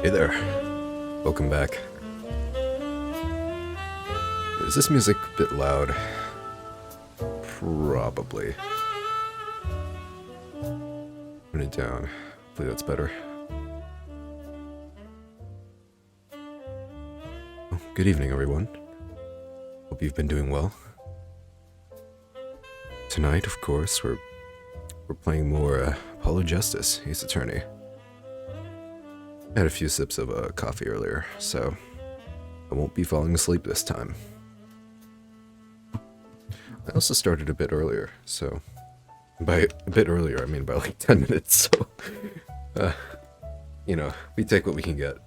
Hey there. Welcome back. Is this music a bit loud? Probably. Turn it down. Hopefully that's better. Oh, good evening, everyone. Hope you've been doing well. Tonight, of course, we're playing more Apollo Justice, Ace Attorney. I had a few sips of coffee earlier, so I won't be falling asleep this time. I also started a bit earlier, so by a bit earlier, I mean by like 10 minutes, so, you know, we take what we can get.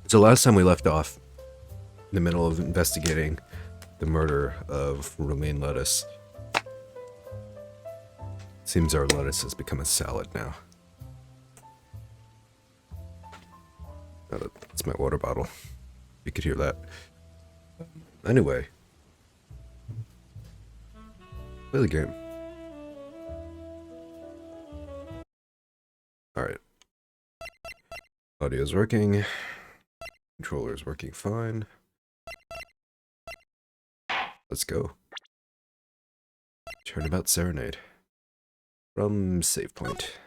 So last time we left off, in the middle of investigating the murder of Romaine Lettuce. Seems our lettuce has become a salad now. That's my water bottle. You could hear that. Anyway. Play the game. Alright. Audio's working. Controller's working fine. Let's go. Turnabout Serenade. From save point.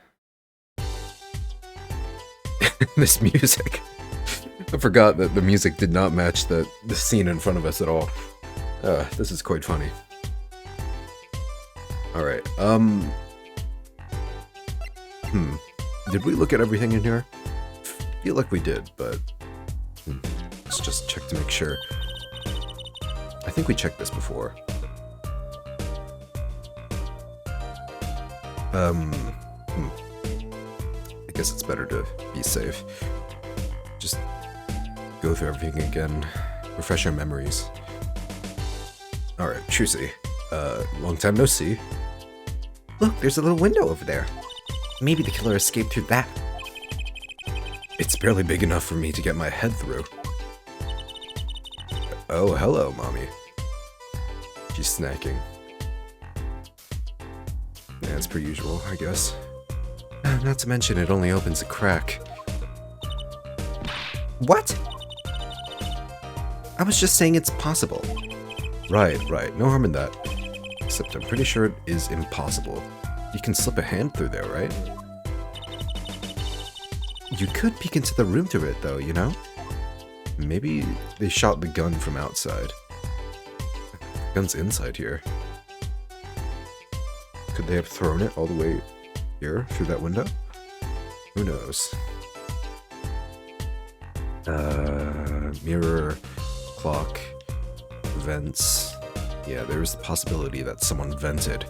This music. I forgot that the music did not match the scene in front of us at all. This is quite funny. Alright, Did we look at everything in here? I feel like we did, but let's just check to make sure. I think we checked this before. I guess it's better to be safe. Just go through everything again, refresh our memories. Alright, Trucy. Long time no see. Look, there's a little window over there. Maybe the killer escaped through that. It's barely big enough for me to get my head through. Oh, hello, Mommy. She's snacking. Yeah, it's per usual, I guess. Not to mention, it only opens a crack. What? I was just saying it's possible. Right. No harm in that. Except I'm pretty sure it is impossible. You can slip a hand through there, right? You could peek into the room through it, though, you know? Maybe they shot the gun from outside. The gun's inside here. Could they have thrown it all the way here, through that window? Who knows? Mirror, clock, vents. Yeah, there's the possibility that someone vented.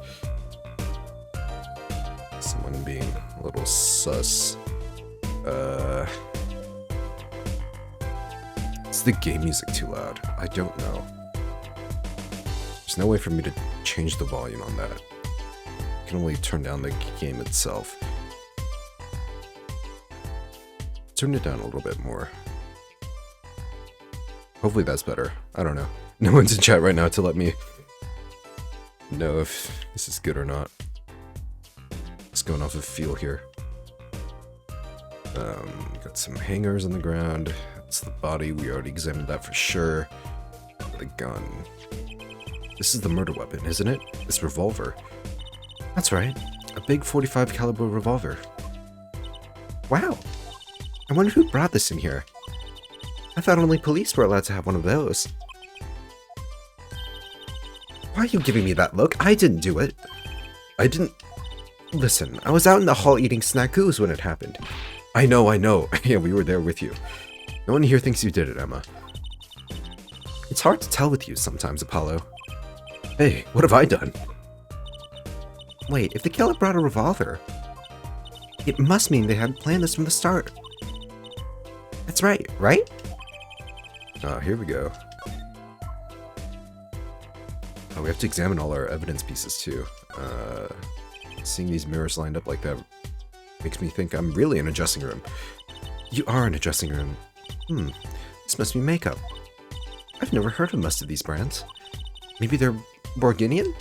Someone being a little sus. Is the game music too loud? I don't know. There's no way for me to change the volume on that. I can only turn down the game itself. Turn it down a little bit more. Hopefully that's better. I don't know. No one's in chat right now to let me know if this is good or not. Just going off of feel here. Got some hangers on the ground. That's the body. We already examined that for sure. The gun. This is the murder weapon, isn't it? This revolver. That's right. A big 45 caliber revolver. Wow. I wonder who brought this in here. I thought only police were allowed to have one of those. Why are you giving me that look? I didn't do it. I didn't... Listen, I was out in the hall eating snackoos when it happened. I know. Yeah, we were there with you. No one here thinks you did it, Emma. It's hard to tell with you sometimes, Apollo. Hey, what have I done? Wait, if the killer brought a revolver, it must mean they had planned this from the start. That's right? Oh, here we go. Oh, we have to examine all our evidence pieces, too. Seeing these mirrors lined up like that makes me think I'm really in a dressing room. You are in a dressing room. This must be makeup. I've never heard of most of these brands. Maybe they're Borginian?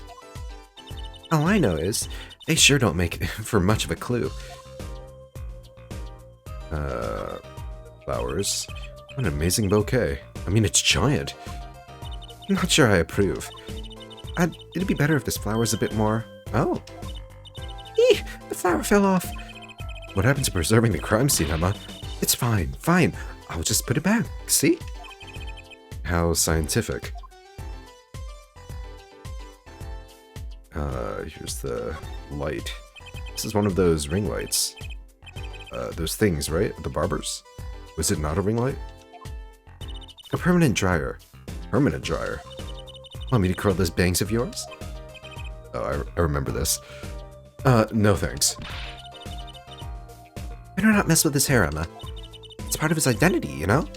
All I know is, They sure don't make for much of a clue. Flowers. What an amazing bouquet. I mean, it's giant. Not sure I approve. It'd be better if this flower was a bit more... Oh. Eeh! The flower fell off. What happened to preserving the crime scene, Emma? It's fine, fine. I'll just put it back. See? How scientific. Here's the light. This is one of those ring lights. Those things, right? The barbers? Was it not a ring light? A permanent dryer. Permanent dryer? Want me to curl those bangs of yours? Oh, I remember this. No thanks. Better not mess with his hair, Emma. It's part of his identity, you know?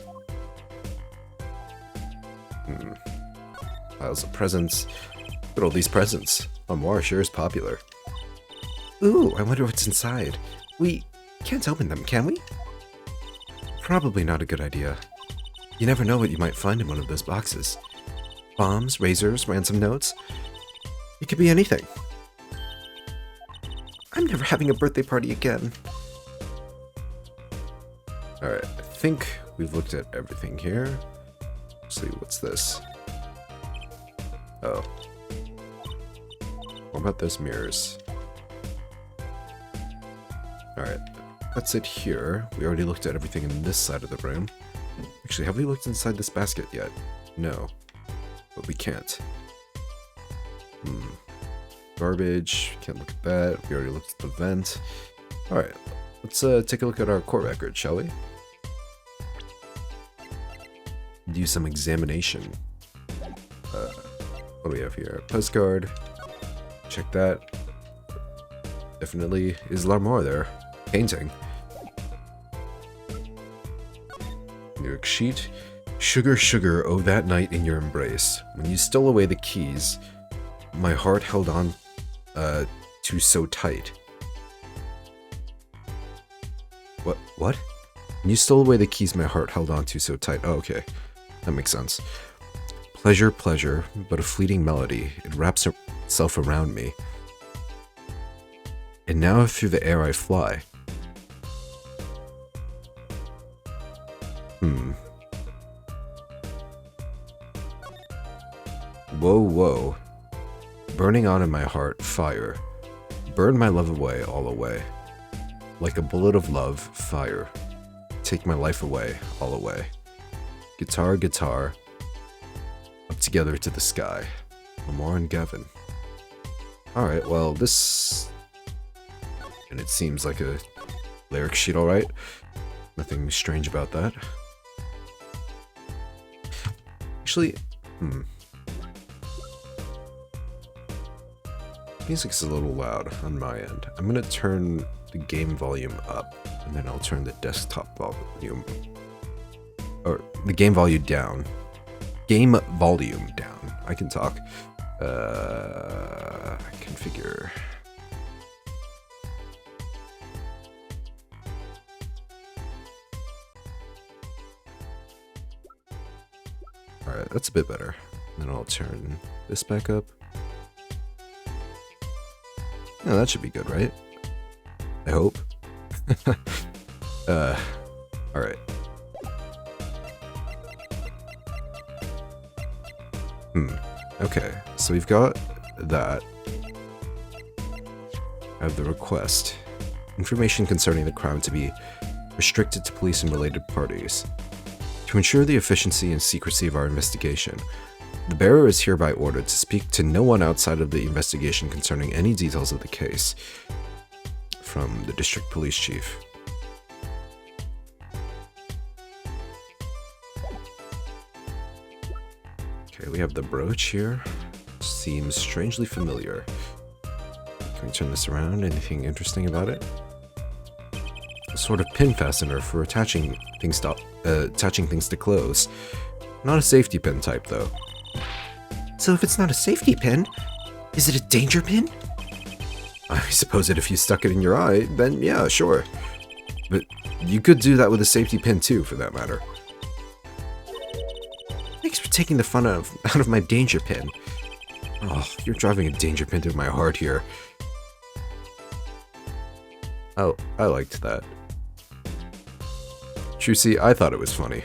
Piles of presents. Look at all these presents. Armoire sure is popular. Ooh, I wonder what's inside. We can't open them, can we? Probably not a good idea. You never know what you might find in one of those boxes. Bombs, razors, ransom notes. It could be anything. I'm never having a birthday party again. Alright, I think we've looked at everything here. Let's see, what's this? Oh. What about those mirrors? Alright, that's it here. We already looked at everything in this side of the room. Actually, have we looked inside this basket yet? No. But we can't. Garbage. Can't look at that. We already looked at the vent. Alright, let's take a look at our court record, shall we? Do some examination. What do we have here? Postcard. Check that. Definitely is Larmore there. Painting. Lyric sheet. Sugar, sugar, oh that night in your embrace. When you stole away the keys, my heart held on to so tight. What? When you stole away the keys my heart held on to so tight. Oh, okay. That makes sense. Pleasure, pleasure, but a fleeting melody. It wraps itself around me. And now through the air I fly. Whoa, whoa. Burning on in my heart, fire. Burn my love away, all away. Like a bullet of love, fire. Take my life away, all away. Guitar, guitar. Up together to the sky. Lamar and Gavin. Alright, well, this... And it seems like a lyric sheet, alright. Nothing strange about that. Actually, music's a little loud on my end. I'm gonna turn the game volume up, and then I'll turn the desktop volume... Or, the game volume down. Game volume down. I can talk. Configure. Alright, that's a bit better. Then I'll turn this back up. Yeah, that should be good, right? I hope. Alright. Okay, so we've got that. I have the request. Information concerning the crime to be restricted to police and related parties. To ensure the efficiency and secrecy of our investigation, the bearer is hereby ordered to speak to no one outside of the investigation concerning any details of the case. From the district police chief. Okay, we have the brooch here. Seems strangely familiar. Can we turn this around? Anything interesting about it? A sort of pin fastener for attaching things to clothes. Not a safety pin type, though. So if it's not a safety pin, is it a danger pin? I suppose that if you stuck it in your eye, then yeah, sure. But you could do that with a safety pin too, for that matter. Thanks for taking the fun out of my danger pin. Oh, you're driving a danger pin through my heart here. Oh, I liked that. Juicy, I thought it was funny.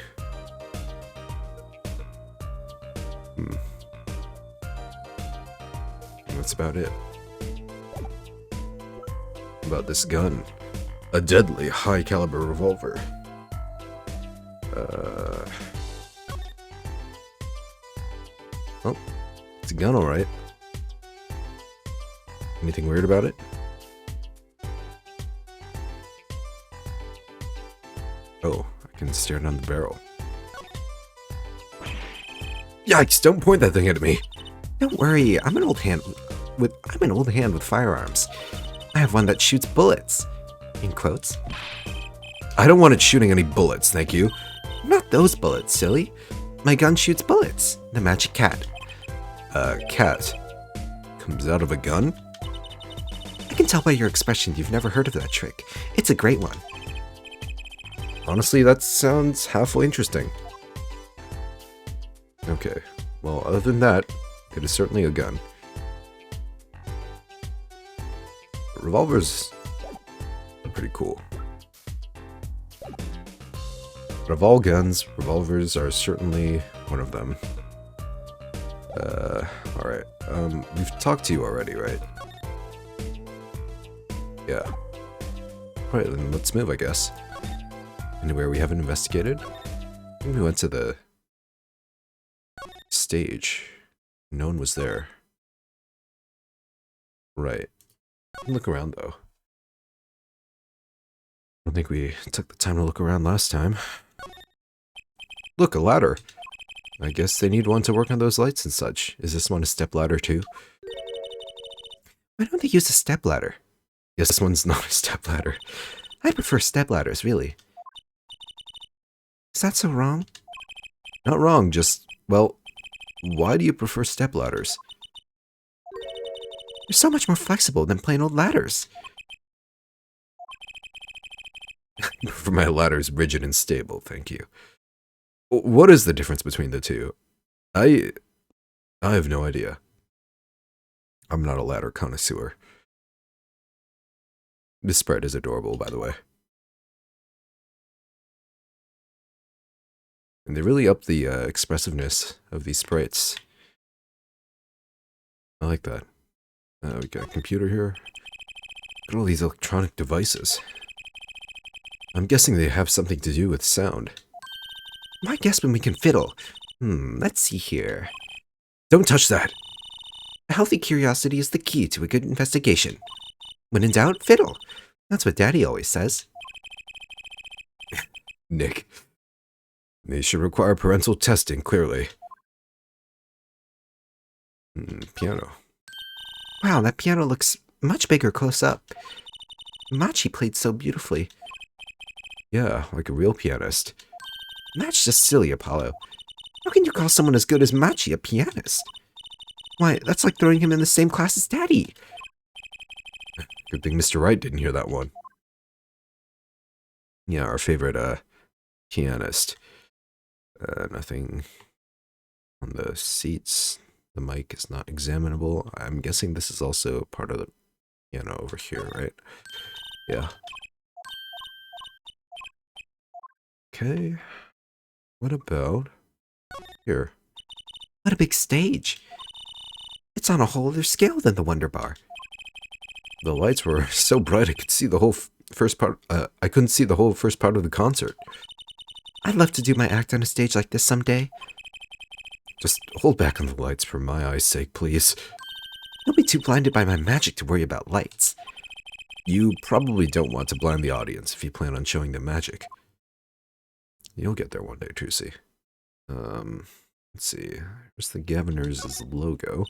That's about it. About this gun. A deadly high-caliber revolver. Oh, it's a gun, alright. Anything weird about it? Oh, I can stare down the barrel. Yikes, don't point that thing at me! Don't worry, I'm an old hand with firearms. I have one that shoots bullets. In quotes. I don't want it shooting any bullets, thank you. Not those bullets, silly. My gun shoots bullets. The magic cat. A cat comes out of a gun? I can tell by your expression you've never heard of that trick. It's a great one. Honestly, that sounds halfway interesting. Okay, well, other than that, it is certainly a gun. Revolvers are pretty cool. But of all guns, revolvers are certainly one of them. Alright. We've talked to you already, right? Yeah. Alright, then let's move, I guess. Anywhere we haven't investigated? I think we went to the stage. No one was there. Right. Look around, though. I don't think we took the time to look around last time. Look, a ladder. I guess they need one to work on those lights and such. Is this one a step ladder, too? Why don't they use a step ladder? Yes, this one's not a step ladder. I prefer step ladders, really. Is that so wrong? Not wrong, just, well, why do you prefer step ladders? They're so much more flexible than plain old ladders. For my ladders rigid and stable, thank you. What is the difference between the two? I have no idea. I'm not a ladder connoisseur. This spread is adorable, by the way. And they really up the expressiveness of these sprites. I like that. We got a computer here. Look at all these electronic devices. I'm guessing they have something to do with sound. Why guess when we can fiddle? Let's see here. Don't touch that! A healthy curiosity is the key to a good investigation. When in doubt, fiddle. That's what Daddy always says. Nick. They should require parental testing, clearly. Piano. Wow, that piano looks much bigger close up. Machi played so beautifully. Yeah, like a real pianist. That's just silly, Apollo. How can you call someone as good as Machi a pianist? Why, that's like throwing him in the same class as Daddy. Good thing Mr. Wright didn't hear that one. Yeah, our favorite, pianist. Nothing on the seats. The mic is not examinable. I'm guessing this is also part of the piano over here, right? Yeah. Okay. What about here? What a big stage. It's on a whole other scale than the Wonder Bar. The lights were so bright I could see the whole first part. I couldn't see the whole first part of the concert. I'd love to do my act on a stage like this someday. Just hold back on the lights for my eyes' sake, please. Don't be too blinded by my magic to worry about lights. You probably don't want to blind the audience if you plan on showing them magic. You'll get there one day, Trucy. Let's see. Here's the Gaviners' logo.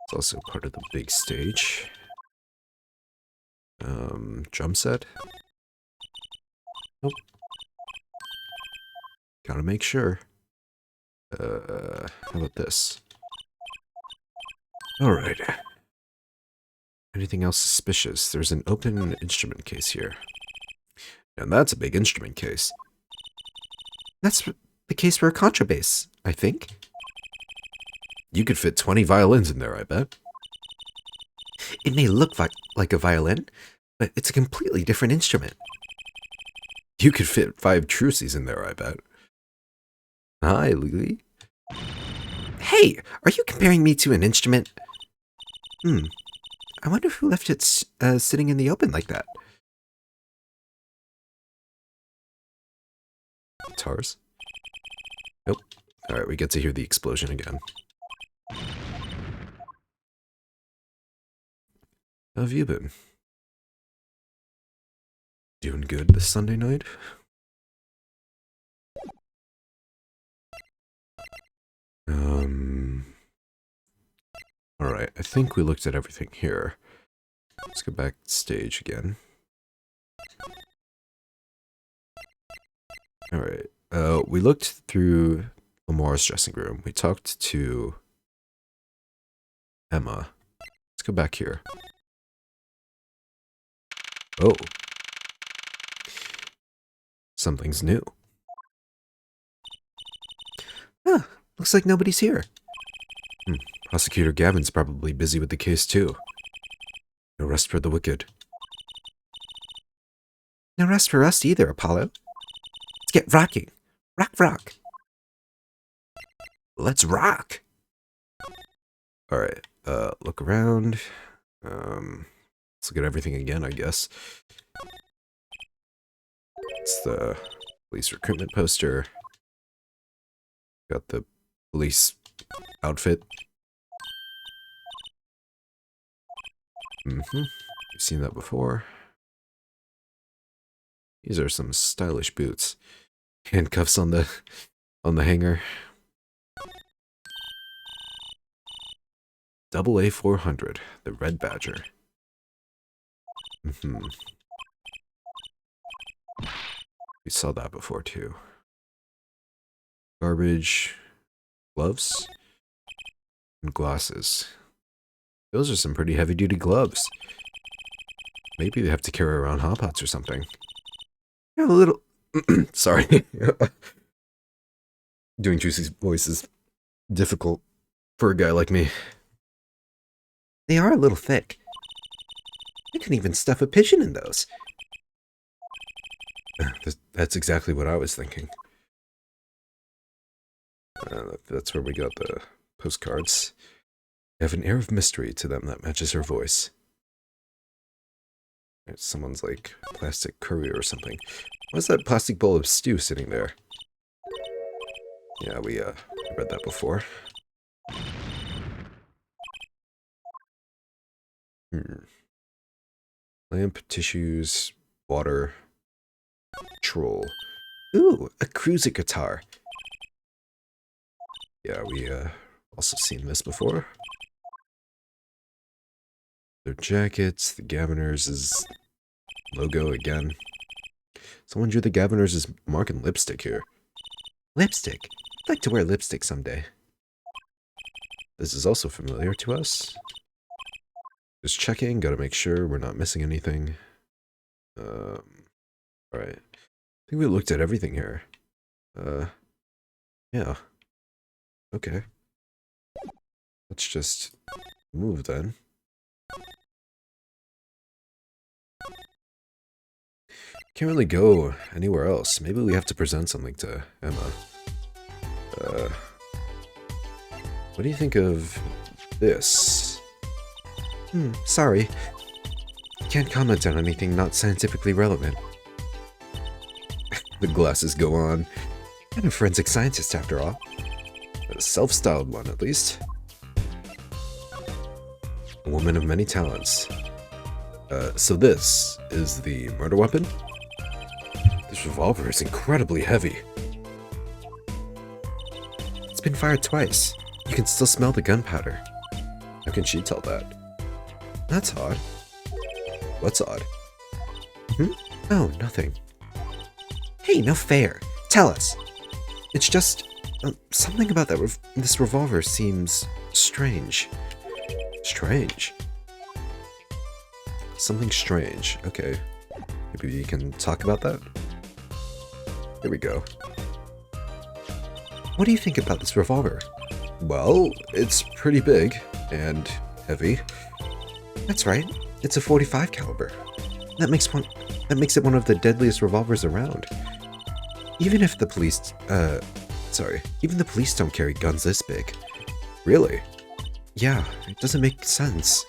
It's also part of the big stage. Drum set? Nope. Gotta make sure. How about this? Alright. Anything else suspicious? There's an open instrument case here. And that's a big instrument case. That's the case for a contrabass, I think. You could fit 20 violins in there, I bet. It may look like a violin, but it's a completely different instrument. You could fit 5 trucies in there, I bet. Hi, Lily. Hey, are you comparing me to an instrument? I wonder who left it sitting in the open like that. Guitars? Nope. Alright, we get to hear the explosion again. How have you been? Doing good this Sunday night? Alright, I think we looked at everything here. Let's go back stage again. Alright, we looked through Lamore's dressing room. We talked to Emma. Let's go back here. Oh. Something's new. Huh, looks like nobody's here. Prosecutor Gavin's probably busy with the case too. No rest for the wicked. No rest for us either, Apollo. Let's get rocking. Rock, rock. Let's rock! Alright, look around. Let's look at everything again, I guess. It's the police recruitment poster. Got the police outfit. You've seen that before. These are some stylish boots. Handcuffs on the hanger. Double A 400, the Red Badger. We saw that before too. Garbage, gloves, and glasses. Those are some pretty heavy-duty gloves. Maybe they have to carry around hot pots or something. You're a little... Sorry. Doing Juicy's voice is difficult for a guy like me. They are a little thick. I couldn't even stuff a pigeon in those. That's exactly what I was thinking. That's where we got the postcards. They have an air of mystery to them that matches her voice. Someone's like plastic courier or something. What's that plastic bowl of stew sitting there? Yeah, we read that before. Lamp, tissues, water, troll. Ooh, a cruiser guitar. Yeah, we also seen this before. Their jackets, the Gaviners' logo again. Someone drew the Gaviners' mark in lipstick here. Lipstick? I'd like to wear lipstick someday. This is also familiar to us. Just checking, gotta make sure we're not missing anything. Alright. I think we looked at everything here. Yeah. Okay. Let's just move then. Can't really go anywhere else. Maybe we have to present something to Emma. What do you think of this? Sorry. Can't comment on anything not scientifically relevant. The glasses go on. I'm a forensic scientist after all. A self-styled one, at least. A woman of many talents. So this is the murder weapon? This revolver is incredibly heavy. It's been fired twice. You can still smell the gunpowder. How can she tell that? That's odd. What's odd? Oh, nothing. Hey, no fair. Tell us. It's just... something about that this revolver seems strange. Strange? Something strange. Okay. Maybe you can talk about that? Here we go. What do you think about this revolver? Well, it's pretty big and heavy. That's right. It's a .45 caliber. That makes it one of the deadliest revolvers around. Even if the police, even the police don't carry guns this big. Really? Yeah, it doesn't make sense.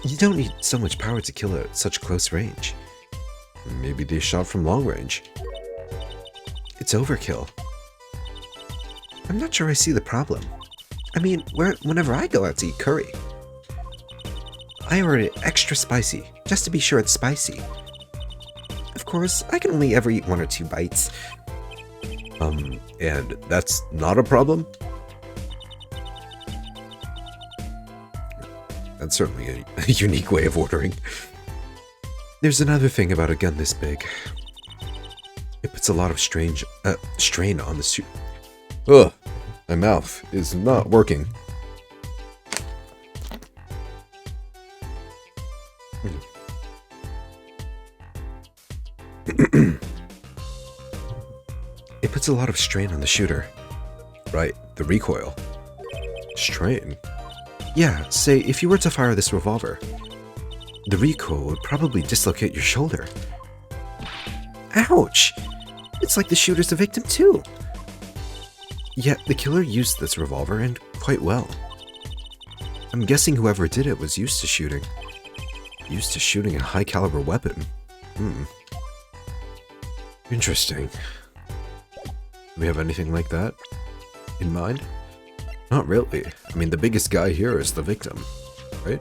You don't need so much power to kill at such close range. Maybe they shot from long range. It's overkill. I'm not sure I see the problem. I mean, whenever I go out to eat curry, I order it extra spicy, just to be sure it's spicy. Of course, I can only ever eat 1 or 2 bites. And that's not a problem? That's certainly a unique way of ordering. There's another thing about a gun this big. It puts a lot of strain on the suit. Ugh, my mouth is not working. It puts a lot of strain on the shooter. Right, the recoil. Strain? Yeah, say if you were to fire this revolver, the recoil would probably dislocate your shoulder. Ouch! It's like the shooter's the victim too. Yet the killer used this revolver, and quite well. I'm guessing whoever did it was used to shooting. Used to shooting a high-caliber weapon. Interesting. Do we have anything like that in mind? Not really. I mean, the biggest guy here is the victim, right?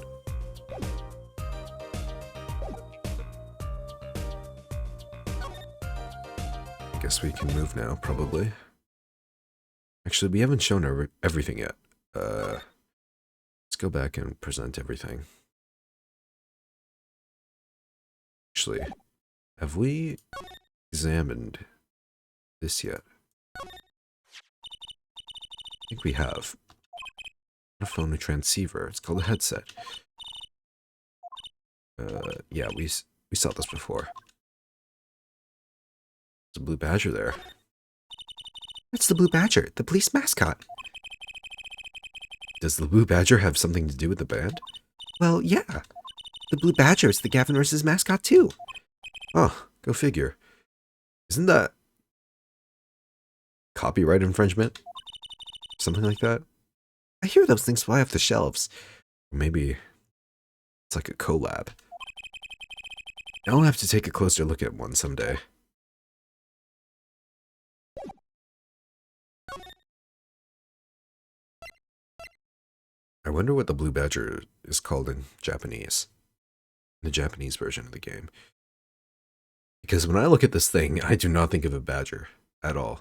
I guess we can move now, probably. Actually, we haven't shown everything yet. Let's go back and present everything. Actually, have we examined this yet? I think we have. A phone and transceiver. It's called a headset. Yeah, we saw this before. There's a blue badger there. That's the blue badger, the police mascot. Does the blue badger have something to do with the band? Well, yeah. The blue badger is the Gavin vs. mascot too. Oh, go figure. Isn't that copyright infringement? Something like that? I hear those things fly off the shelves. Maybe it's like a collab. I'll have to take a closer look at one someday. I wonder what the blue badger is called in Japanese. The Japanese version of the game. Because when I look at this thing, I do not think of a badger at all.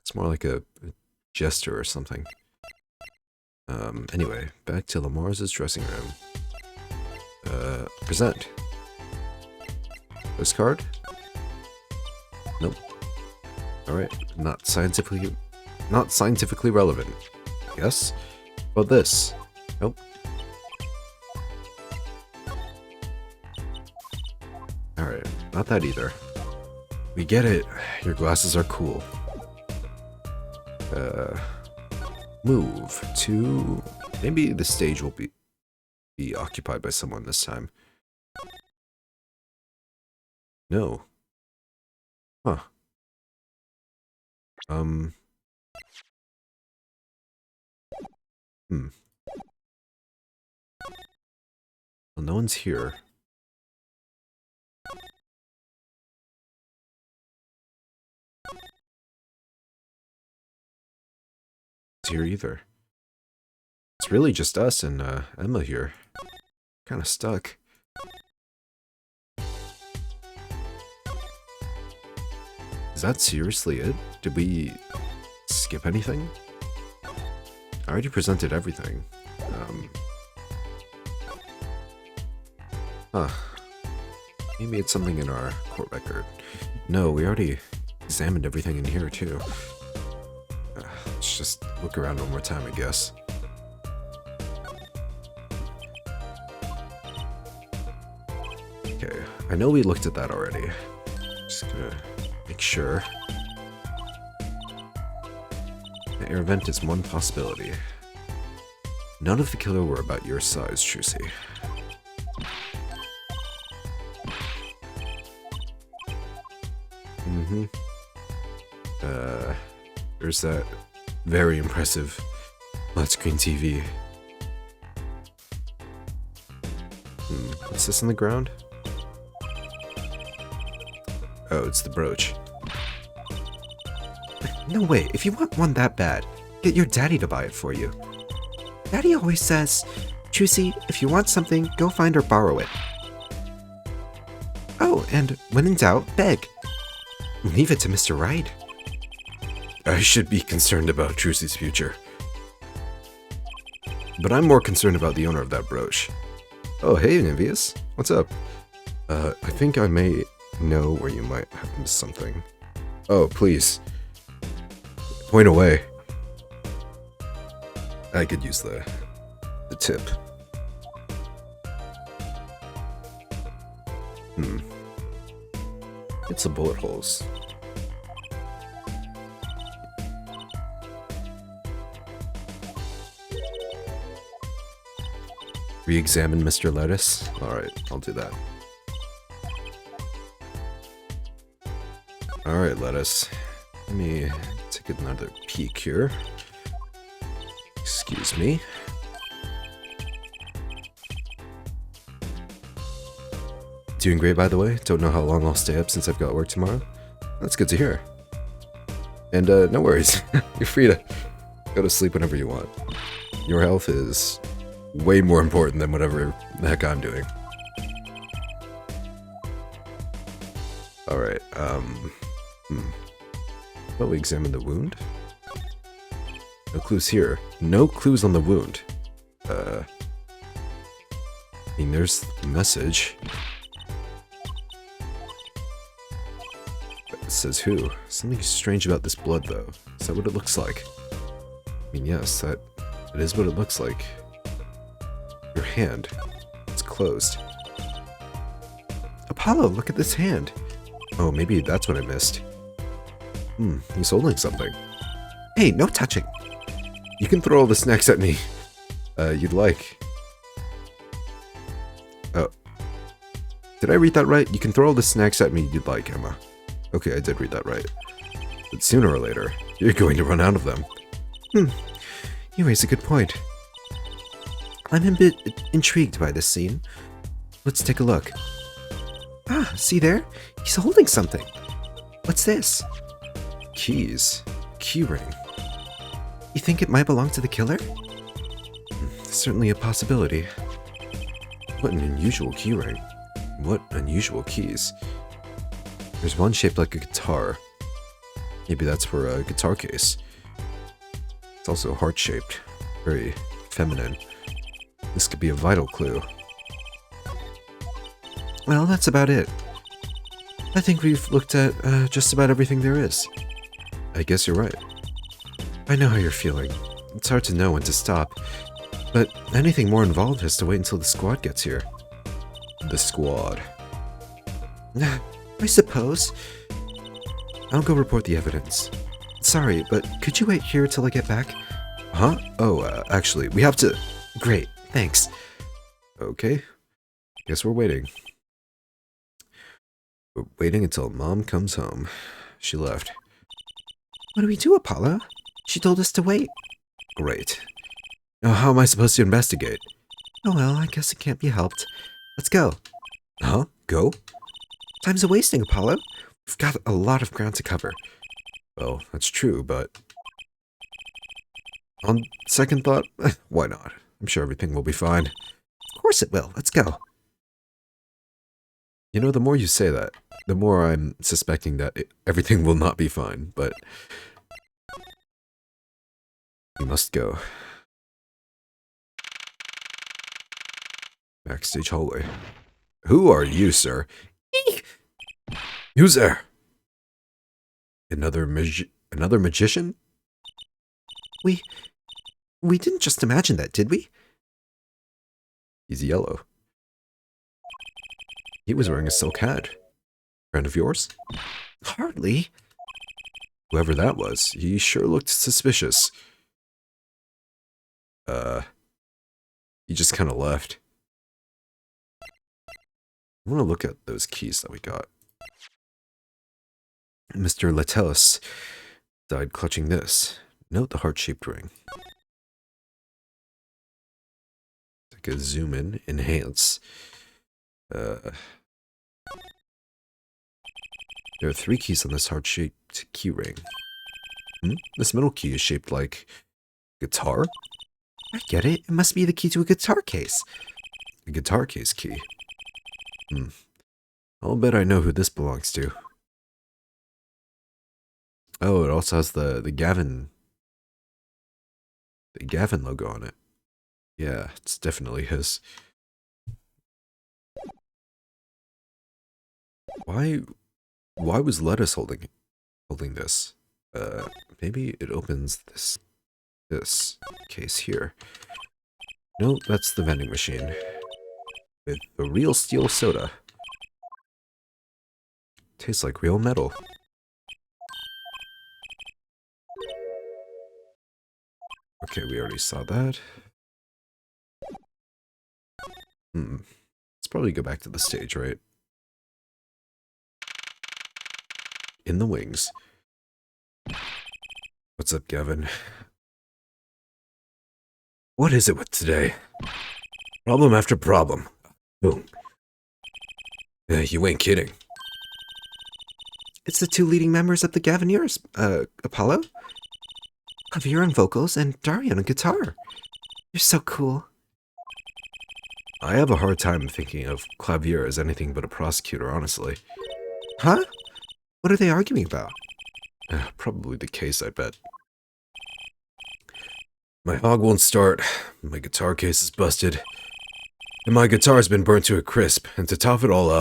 It's more like a jester or something. Anyway, back to Lamar's dressing room. Present. Postcard? Nope. Alright, not scientifically relevant. Yes? About this? Nope. Alright, not that either. We get it. Your glasses are cool. Move to... Maybe the stage will be occupied by someone this time. No. Huh. Well, no one's here. Here either. It's really just us and Emma here. Kind of stuck. Is that seriously it? Did we skip anything? I already presented everything. Maybe it's something in our court record. No, we already examined everything in here too. Let's just look around one more time, I guess. Okay, I know we looked at that already. Just gonna make sure. The air vent is one possibility. None of the killer were about your size, Trucy. Mm-hmm. There's that very impressive flat screen TV. What's this on the ground? Oh, it's the brooch. No way, if you want one that bad, get your daddy to buy it for you. Daddy always says, Trucy, if you want something, go find or borrow it. Oh, and when in doubt, beg. Leave it to Mr. Right. I should be concerned about Trucy's future. But I'm more concerned about the owner of that brooch. Oh, hey, Nivius. What's up? I think I may know where you might have missed something. Oh, please. Point away. I could use the tip. It's the bullet holes. Re-examine Mr. Lettuce? Alright, I'll do that. Alright, Lettuce. Let me take another peek here. Excuse me. Doing great, by the way. Don't know how long I'll stay up since I've got work tomorrow. That's good to hear. And no worries. You're free to go to sleep whenever you want. Your health is way more important than whatever the heck I'm doing. Alright, Well, we examine the wound. No clues here. No clues on the wound. I mean, there's the message. It says who? Something strange about this blood, though. Is that what it looks like? I mean, yes, that is what it looks like. Your hand. It's closed. Apollo, look at this hand. Oh, maybe that's what I missed. He's holding something. Hey, no touching. You can throw all the snacks at me you'd like. Oh. Did I read that right? You can throw all the snacks at me you'd like, Emma. Okay, I did read that right. But sooner or later, you're going to run out of them. You raise a good point. I'm a bit intrigued by this scene. Let's take a look. Ah, see there? He's holding something. What's this? Keys. Keyring. You think it might belong to the killer? Certainly a possibility. What an unusual keyring. What unusual keys. There's one shaped like a guitar. Maybe that's for a guitar case. It's also heart-shaped. Very feminine. This could be a vital clue. Well, that's about it. I think we've looked at just about everything there is. I guess you're right. I know how you're feeling. It's hard to know when to stop. But anything more involved has to wait until the squad gets here. The squad. I suppose. I'll go report the evidence. Sorry, but could you wait here till I get back? Huh? Oh, actually, we have to... Great, thanks. Okay. Guess we're waiting. We're waiting until Mom comes home. She left. What do we do, Apollo? She told us to wait. Great. Now, how am I supposed to investigate? Oh well, I guess it can't be helped. Let's go. Huh? Go? Time's a-wasting, Apollo. We've got a lot of ground to cover. Well, that's true, but... on second thought, why not? I'm sure everything will be fine. Of course it will. Let's go. You know, the more you say that, the more I'm suspecting that everything will not be fine, but... we must go. Backstage hallway. Who are you, sir? Eek! Who's there? Another magician? We didn't just imagine that, did we? He's yellow. He was wearing a silk hat. Friend of yours? Hardly. Whoever that was, he sure looked suspicious. He just kind of left. I want to look at those keys that we got. Mr. Latellis died clutching this. Note the heart-shaped ring. Take a zoom in, enhance. There are 3 keys on this heart-shaped key ring. This middle key is shaped like guitar? I get it. It must be the key to a guitar case. A guitar case key. I'll bet I know who this belongs to. Oh, it also has the Gavin logo on it. Yeah, it's definitely his. Why was Lettuce holding this? Maybe it opens this case here. No, that's the vending machine with the real steel soda. Tastes like real metal. Okay, we already saw that. Let's probably go back to the stage, right? In the wings. What's up, Gavin? What is it with today? Problem after problem. Boom. You ain't kidding. It's the 2 leading members of the Gavineers, Apollo? Javier on vocals and Darian on guitar. You're so cool. I have a hard time thinking of Clavier as anything but a prosecutor, honestly. Huh? What are they arguing about? Probably the case, I bet. My hog won't start, my guitar case is busted, and my guitar's been burnt to a crisp, and to top it all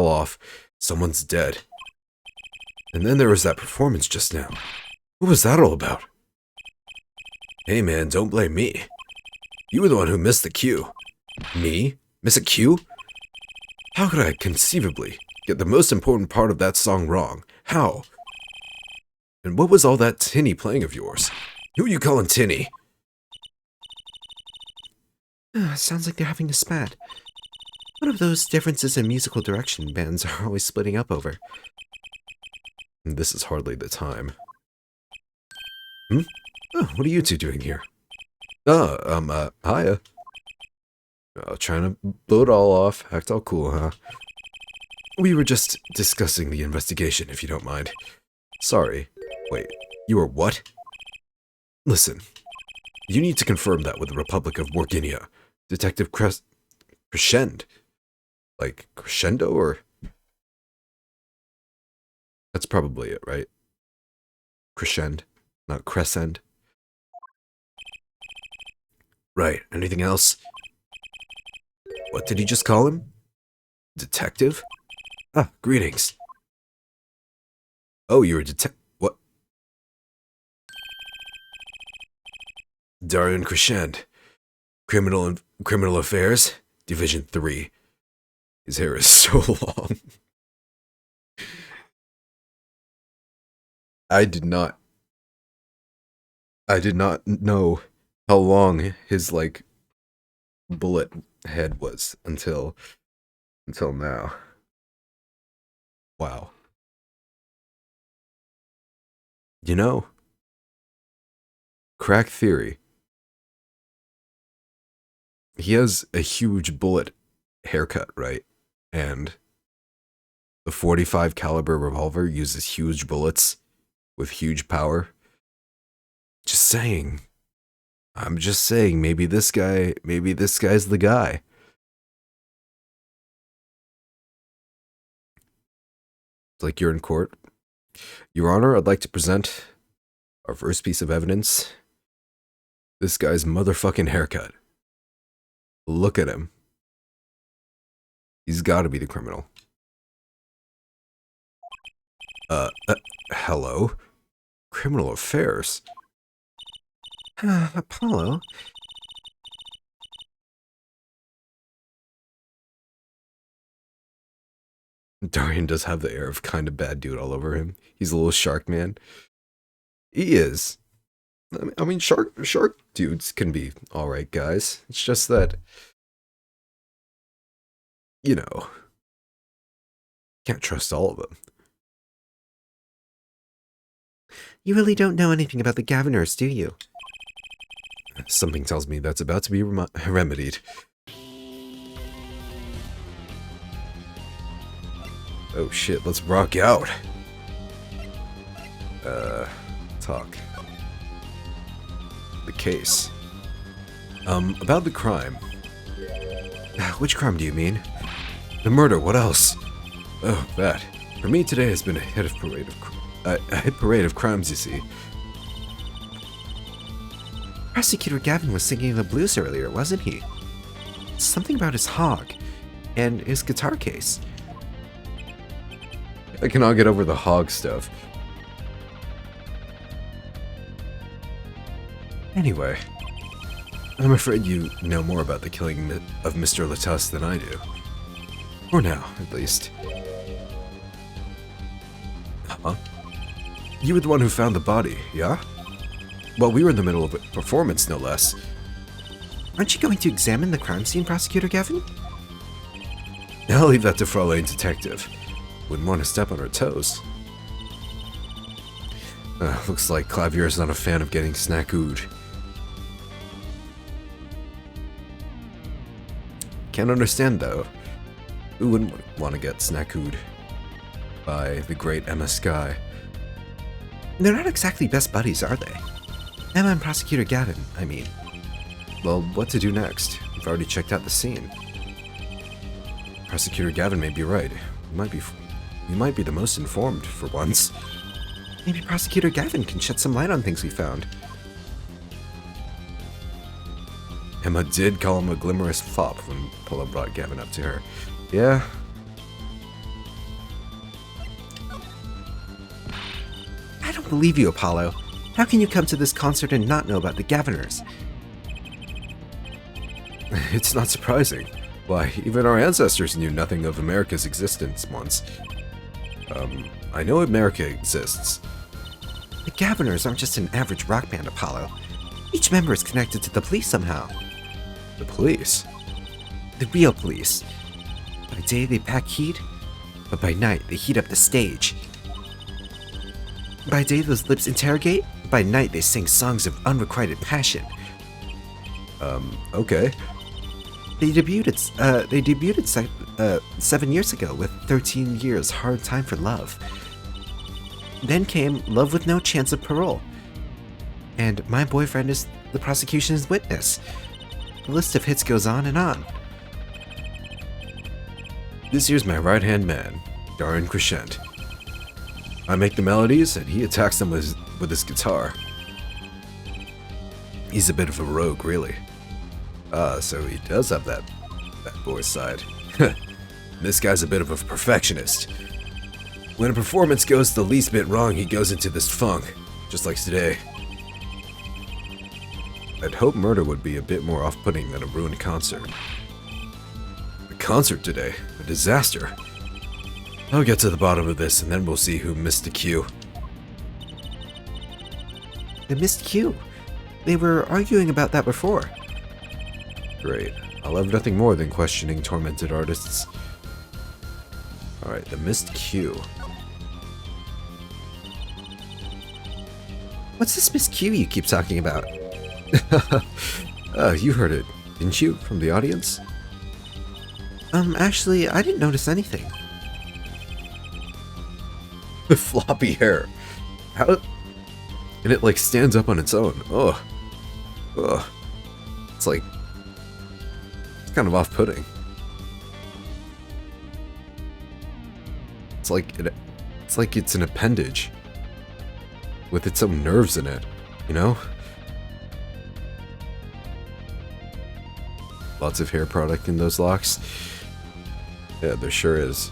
off, someone's dead. And then there was that performance just now. What was that all about? Hey man, don't blame me. You were the one who missed the cue. Me? Miss a cue? How could I conceivably get the most important part of that song wrong? How? And what was all that tinny playing of yours? Who you calling tinny? Sounds like they're having a spat. One of those differences in musical direction bands are always splitting up over. This is hardly the time. Oh, what are you two doing here? Hiya. Trying to blow it all off, act all cool, huh? We were just discussing the investigation, if you don't mind. Sorry. Wait, you were what? Listen, you need to confirm that with the Republic of Morginia. Detective Crescend. Like, crescendo, or? That's probably it, right? Crescend, not crescend. Right, anything else? What did he just call him? Detective? Ah, greetings. Oh, you're a what? Darian Crescend. Criminal Affairs, Division 3. His hair is so long. I did not know how long his, like, bullet head was until now. Wow. You know, crack theory. He has a huge bullet haircut, right? And the .45 caliber revolver uses huge bullets with huge power. Just saying. I'm just saying, maybe this guy's the guy. It's like you're in court. Your Honor, I'd like to present our first piece of evidence. This guy's motherfucking haircut. Look at him. He's gotta be the criminal. Hello? Criminal Affairs? Apollo? Darian does have the air of kind of bad dude all over him. He's a little shark man. He is. I mean, shark dudes can be alright, guys. It's just that, you know, can't trust all of them. You really don't know anything about the Governors, do you? Something tells me that's about to be remedied. Oh shit, let's rock out. Talk. The case. About the crime. Which crime do you mean? The murder, what else? Oh, that. For me, today has been a hit parade of crimes, you see. Prosecutor Gavin was singing the blues earlier, wasn't he? Something about his hog and his guitar case. I cannot get over the hog stuff. Anyway, I'm afraid you know more about the killing of Mr. Latus than I do. For now, at least. Huh? You were the one who found the body, yeah? Well, we were in the middle of a performance, no less. Aren't you going to examine the crime scene, Prosecutor Gavin? I'll leave that to Fraulein Detective. Wouldn't want to step on her toes. Looks like Clavier's not a fan of getting snackooed. Can't understand, though. Who wouldn't want to get snackooed by the great Emma Skye? They're not exactly best buddies, are they? Emma and Prosecutor Gavin, I mean. Well, what to do next? We've already checked out the scene. Prosecutor Gavin may be right. We might be the most informed, for once. Maybe Prosecutor Gavin can shed some light on things we found. Emma did call him a glimmerous fop when Polo brought Gavin up to her. Yeah. I don't believe you, Apollo. How can you come to this concert and not know about the Governors? It's not surprising. Why, even our ancestors knew nothing of America's existence once. I know America exists. The Governors aren't just an average rock band, Apollo. Each member is connected to the police somehow. The police? The real police. By day they pack heat, but by night they heat up the stage. By day those lips interrogate, by night they sing songs of unrequited passion. Okay. They debuted 7 years ago with 13 Years Hard Time for Love. Then came Love with No Chance of Parole. And My Boyfriend is the Prosecution's Witness. The list of hits goes on and on. This here's my right-hand man, Darren Crescent. I make the melodies, and he attacks them with his guitar. He's a bit of a rogue, really. So he does have that boy's side. This guy's a bit of a perfectionist. When a performance goes the least bit wrong, he goes into this funk, just like today. I'd hope murder would be a bit more off-putting than a ruined concert. The concert today? A disaster. I'll get to the bottom of this, and then we'll see who missed the cue. They missed cue. They were arguing about that before. Great. I'll have nothing more than questioning tormented artists. Alright, the missed cue. What's this missed cue you keep talking about? You heard it, didn't you, from the audience? Actually, I didn't notice anything. The floppy hair. How? And it like stands up on its own. Ugh. Ugh. It's like... It's kind of off-putting. It's like it's an appendage. With its own nerves in it, you know? Lots of hair product in those locks. Yeah, there sure is.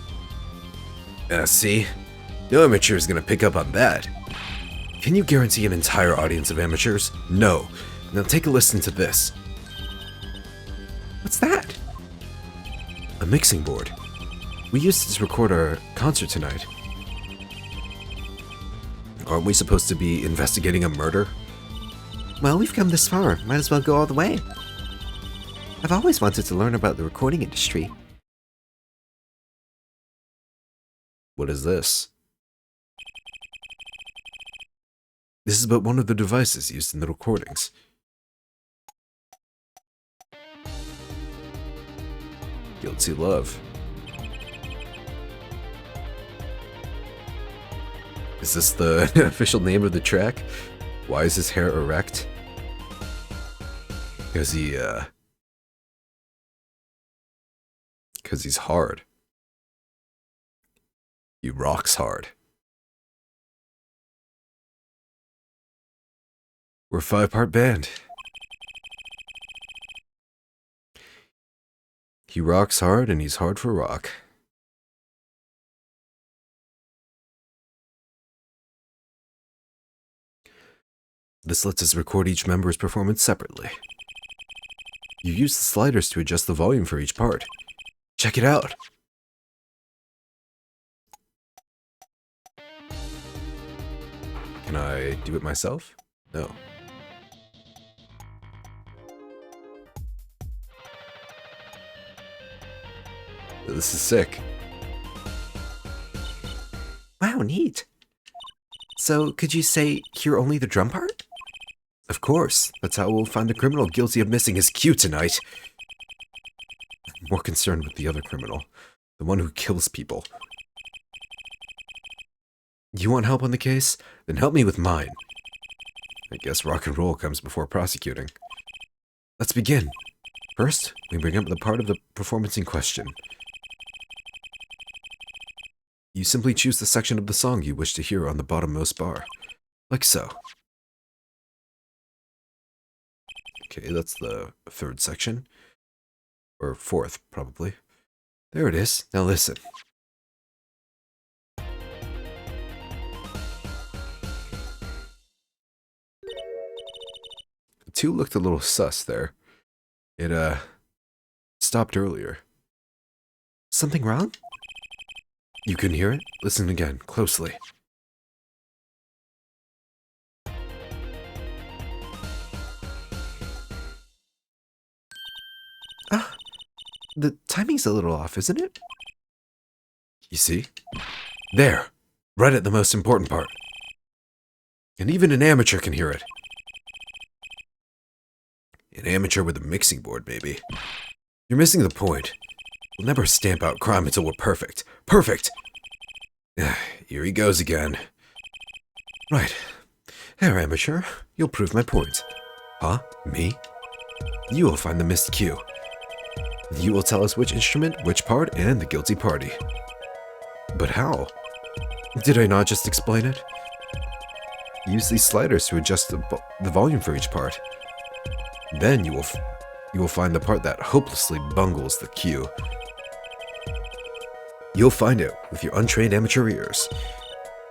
See? No amateur is gonna pick up on that. Can you guarantee an entire audience of amateurs? No. Now take a listen to this. What's that? A mixing board. We used it to record our concert tonight. Aren't we supposed to be investigating a murder? Well, we've come this far. Might as well go all the way. I've always wanted to learn about the recording industry. What is this? This is but one of the devices used in the recordings. Guilty Love. Is this the official name of the track? Why is his hair erect? Because he's hard. He rocks hard. We're a 5-part band. He rocks hard and he's hard for rock. This lets us record each member's performance separately. You use the sliders to adjust the volume for each part. Check it out! Can I do it myself? No. This is sick. Wow, neat. So, could you say, hear only the drum part? Of course. That's how we'll find the criminal guilty of missing his cue tonight. I'm more concerned with the other criminal. The one who kills people. You want help on the case? Then help me with mine. I guess rock and roll comes before prosecuting. Let's begin. First, we bring up the part of the performance in question. You simply choose the section of the song you wish to hear on the bottommost bar. Like so. Okay, that's the third section. Or fourth, probably. There it is. Now listen. The 2 looked a little sus there. It, stopped earlier. Something wrong? You can hear it? Listen again, closely. Ah, the timing's a little off, isn't it? You see? There! Right at the most important part. And even an amateur can hear it. An amateur with a mixing board, maybe. You're missing the point. We'll never stamp out crime until we're perfect. Perfect! Here he goes again. Right. There, amateur. You'll prove my point. Huh? Me? You will find the missed cue. You will tell us which instrument, which part, and the guilty party. But how? Did I not just explain it? Use these sliders to adjust the volume for each part. Then you will find the part that hopelessly bungles the cue. You'll find it with your untrained amateur ears.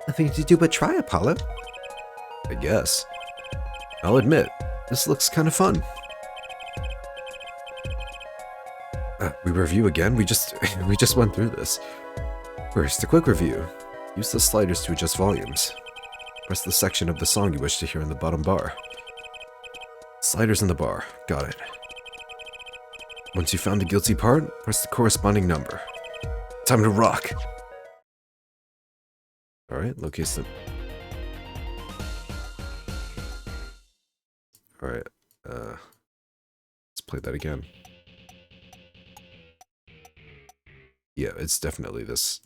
Nothing to do but try, Apollo. I guess. I'll admit, this looks kind of fun. We review again? We just went through this. First, a quick review. Use the sliders to adjust volumes. Press the section of the song you wish to hear in the bottom bar. Sliders in the bar. Got it. Once you've found the guilty part, press the corresponding number. Time to rock! Alright, locate the... Alright, let's play that again. Yeah, it's definitely this.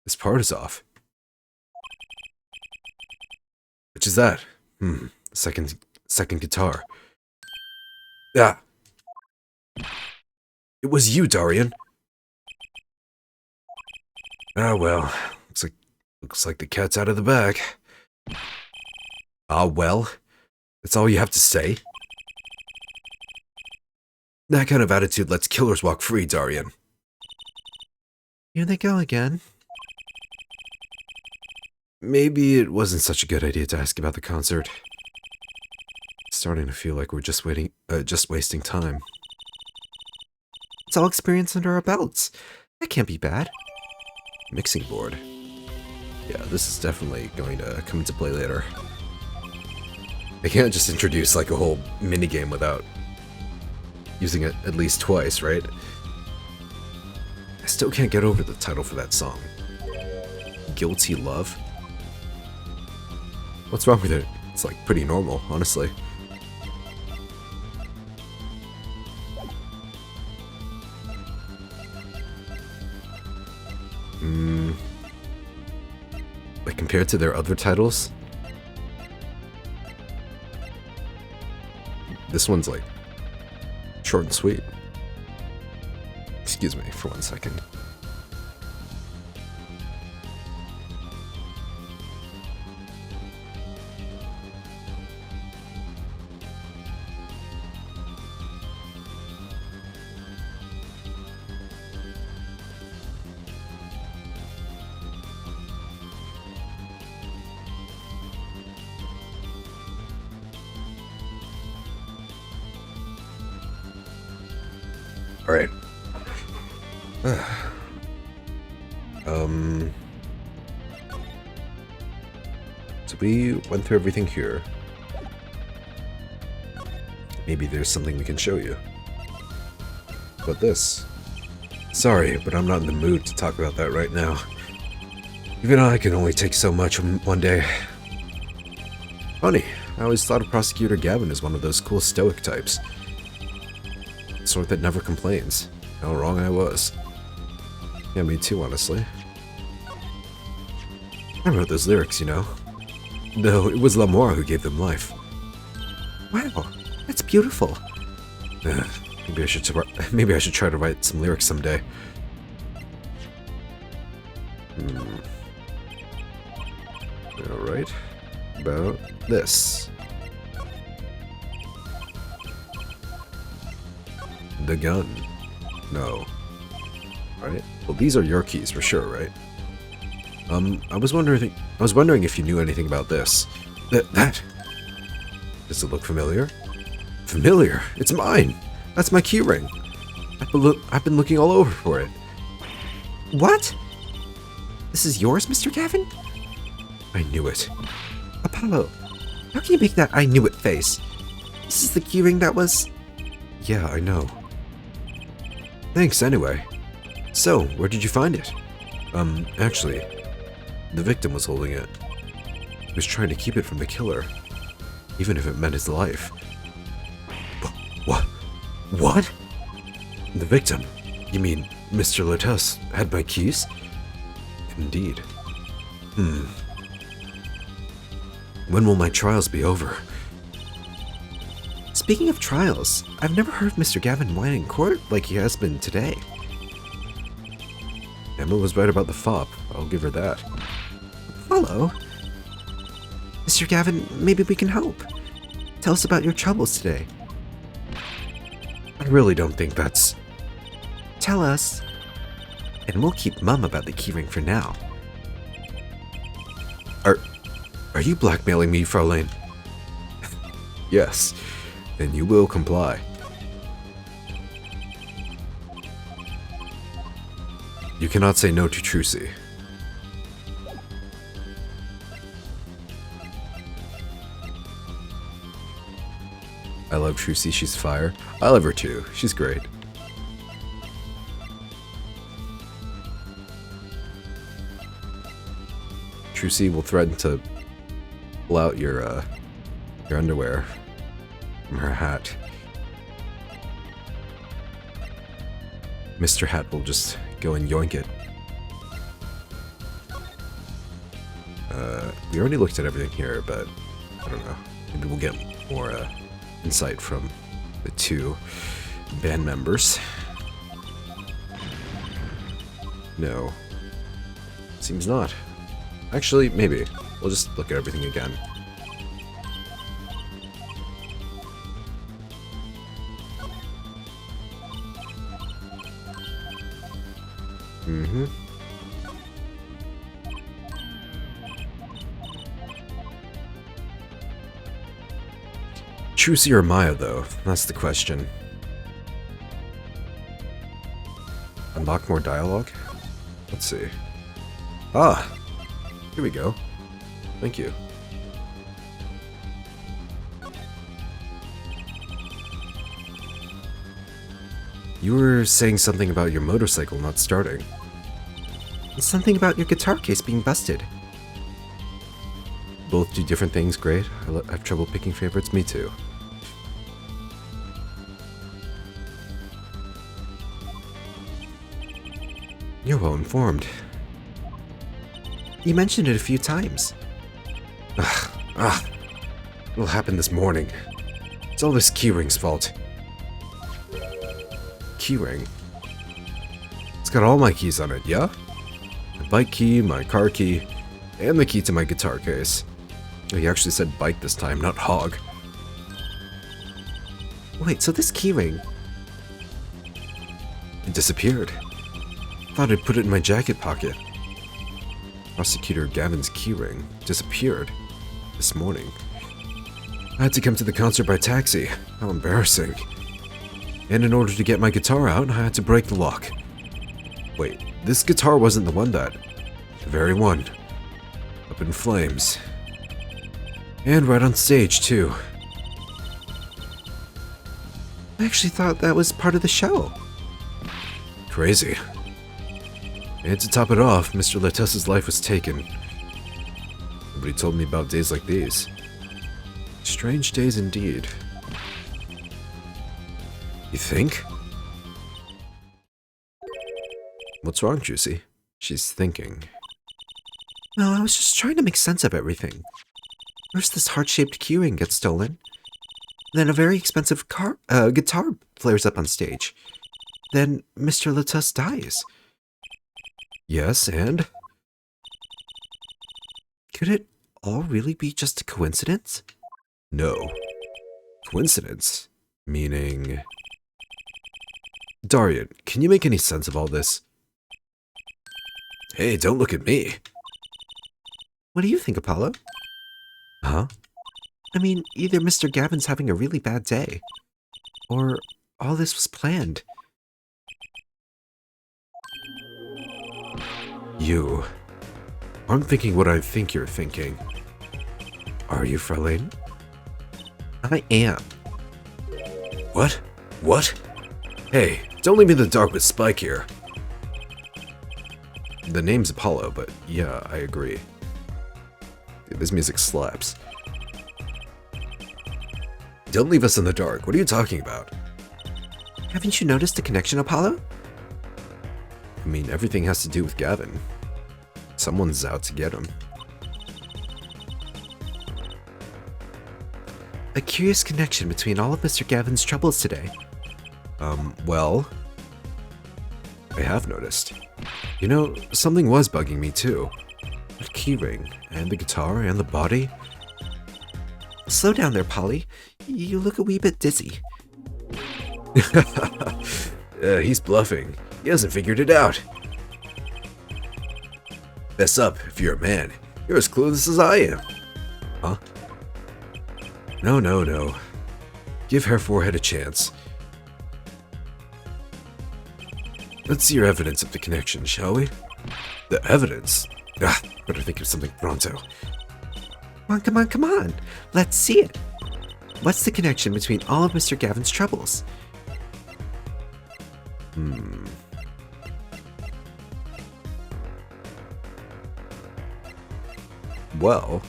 This part is off. Which is that? Second guitar. Ah! It was you, Darian! Ah, well. Looks like the cat's out of the bag. Ah, well? That's all you have to say? That kind of attitude lets killers walk free, Darian. Here they go again. Maybe it wasn't such a good idea to ask about the concert. It's starting to feel like we're just wasting time. It's all experience under our belts. That can't be bad. Mixing board. Yeah, this is definitely going to come into play later. They can't just introduce like a whole minigame without using it at least twice, right? I still can't get over the title for that song. guilty love. What's wrong with it? It's like pretty normal, honestly. Like compared to their other titles, this one's like short and sweet. Excuse me for 1 second. All right. So we went through everything here. Maybe there's something we can show you. But this? Sorry, but I'm not in the mood to talk about that right now. Even I can only take so much one day. Funny, I always thought of Prosecutor Gavin as one of those cool stoic types. The sort that never complains. How wrong I was. Yeah, me too, honestly. I wrote those lyrics, you know. No, it was Lamora who gave them life. Wow, that's beautiful. Maybe I should try to write some lyrics someday. Alright. About this. The gun. No. Right? Well, these are your keys for sure, right? I was wondering if you knew anything about this. That. Does it look familiar? Familiar? It's mine. That's my key ring. I've been looking all over for it. What? This is yours, Mr. Gavin? I knew it. Apollo, how can you make that I knew it face? This is the keyring that was... Yeah, I know. Thanks anyway. So, where did you find it? Actually, the victim was holding it. He was trying to keep it from the killer, even if it meant his life. What? What? The victim? You mean Mr. Lotus had my keys? Indeed. When will my trials be over? Speaking of trials, I've never heard of Mr. Gavin whine in court like he has been today. Emma was right about the fop. I'll give her that. Hello. Mr. Gavin, maybe we can help. Tell us about your troubles today. I really don't think that's... Tell us. And we'll keep mum about the keyring for now. Are you blackmailing me, Fraulein? Yes. Then you will comply. You cannot say no to Trucy. I love Trucy, she's fire. I love her too, she's great. Trucy will threaten to pull out your underwear from her hat. Mr. Hat will just go and yoink it. We already looked at everything here, but I don't know. Maybe we'll get more insight from the two band members. No. Seems not. Actually, maybe. We'll just look at everything again. Trucy or Maya, though? That's the question. Unlock more dialogue? Let's see. Ah! Here we go. Thank you. You were saying something about your motorcycle not starting. Something about your guitar case being busted. Both do different things, great. I have trouble picking favorites, me too. You're well informed. You mentioned it a few times. It'll happen this morning. It's all this keyring's fault. Keyring? It's got all my keys on it, yeah? My bike key, my car key, and the key to my guitar case. Oh, he actually said bike this time, not hog. Wait, so this keyring... It disappeared. Thought I'd put it in my jacket pocket. Prosecutor Gavin's keyring disappeared this morning. I had to come to the concert by taxi. How embarrassing. And in order to get my guitar out, I had to break the lock. Wait, this guitar wasn't the one that... The very one. Up in flames. And right on stage, too. I actually thought that was part of the show. Crazy. And to top it off, Mr. Letes's life was taken. Nobody told me about days like these. Strange days indeed. You think? What's wrong, Juicy? She's thinking. No, I was just trying to make sense of everything. First, this heart-shaped keyring gets stolen. Then a very expensive guitar flares up on stage. Then Mr. Letes dies. Yes, and? Could it all really be just a coincidence? No. Coincidence? Meaning... Darian, can you make any sense of all this? Hey, don't look at me. What do you think, Apollo? Huh? I mean, either Mr. Gavin's having a really bad day, or all this was planned. You aren't thinking what I think you're thinking. Are you, Fraulein? I am. What? What? Hey, don't leave me in the dark with Spike here. The name's Apollo, but yeah, I agree. Dude, this music slaps. Don't leave us in the dark. What are you talking about? Haven't you noticed a connection, Apollo? I mean, everything has to do with Gavin. Someone's out to get him. A curious connection between all of Mr. Gavin's troubles today. Well... I have noticed. You know, something was bugging me too. That keyring, and the guitar, and the body. Slow down there, Polly. You look a wee bit dizzy. He's bluffing. He hasn't figured it out. Fess up, if you're a man. You're as clueless as I am. Huh? No. Give Hair Forehead a chance. Let's see your evidence of the connection, shall we? The evidence? Better think of something pronto. Come on. Let's see it. What's the connection between all of Mr. Gavin's troubles? Well,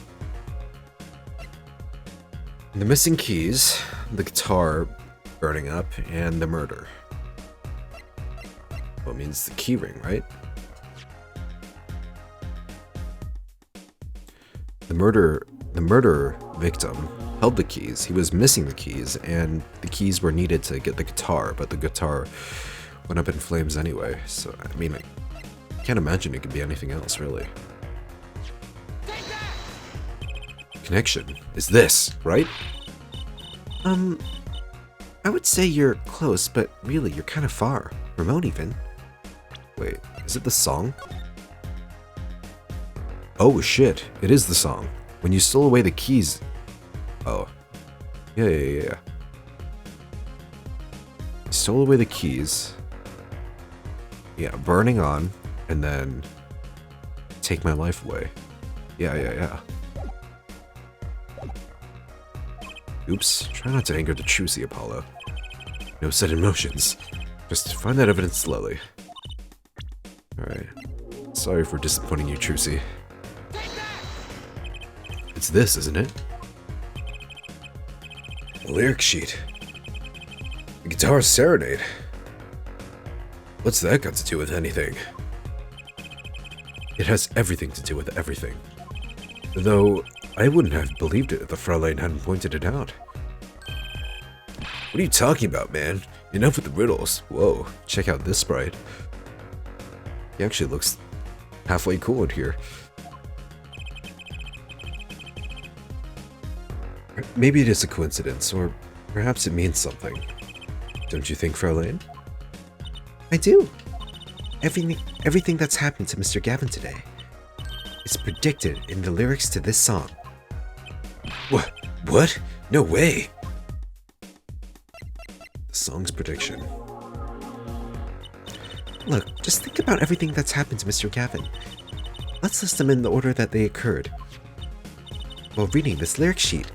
the missing keys, the guitar burning up, and the murder. Well, it means the keyring, right? The murder victim held the keys. He was missing the keys, and the keys were needed to get the guitar, but the guitar went up in flames anyway. So, I mean, I can't imagine it could be anything else, really. Connection is this, right? I would say you're close, but really, you're kind of far. Remote, even. Wait, is it the song? Oh shit, it is the song. When you stole away the keys... Oh. Yeah. You stole away the keys. Yeah, burning on, and then... take my life away. Yeah. Oops, try not to anger the Trucy, Apollo. No sudden motions. Just find that evidence slowly. Alright. Sorry for disappointing you, Trucy. It's this, isn't it? The lyric sheet. The guitar serenade. What's that got to do with anything? It has everything to do with everything. Though, I wouldn't have believed it if the Fraulein hadn't pointed it out. What are you talking about, man? Enough with the riddles. Whoa, check out this sprite. He actually looks halfway cool in here. Maybe it is a coincidence, or perhaps it means something. Don't you think, Fraulein? I do. Everything that's happened to Mr. Gavin today is predicted in the lyrics to this song. What? No way! The song's prediction. Look, just think about everything that's happened to Mr. Gavin. Let's list them in the order that they occurred while reading this lyric sheet.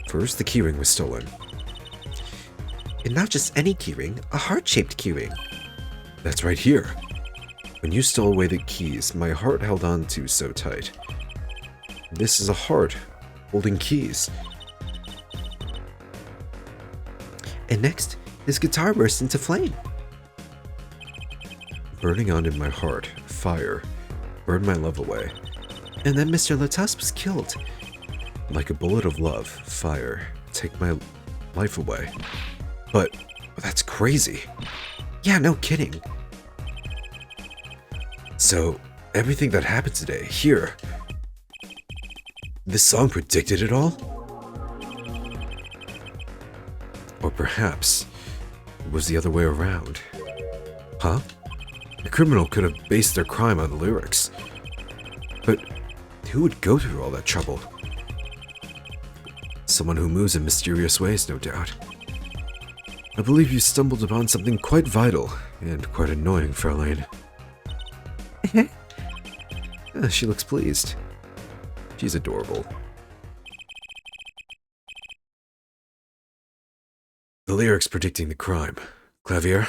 First, the keyring was stolen. And not just any keyring, a heart-shaped keyring. That's right here. When you stole away the keys, my heart held on to so tight. This is a heart holding keys. And next, his guitar burst into flame. Burning on in my heart, fire, burned my love away. And then Mr. Latus was killed. Like a bullet of love, fire, take my life away. But that's crazy. Yeah, no kidding. So, everything that happened today, here, this song predicted it all? Or perhaps it was the other way around. Huh? The criminal could have based their crime on the lyrics. But who would go through all that trouble? Someone who moves in mysterious ways, no doubt. I believe you stumbled upon something quite vital and quite annoying, Fraulein. She looks pleased. She's adorable. The lyrics predicting the crime. Clavier?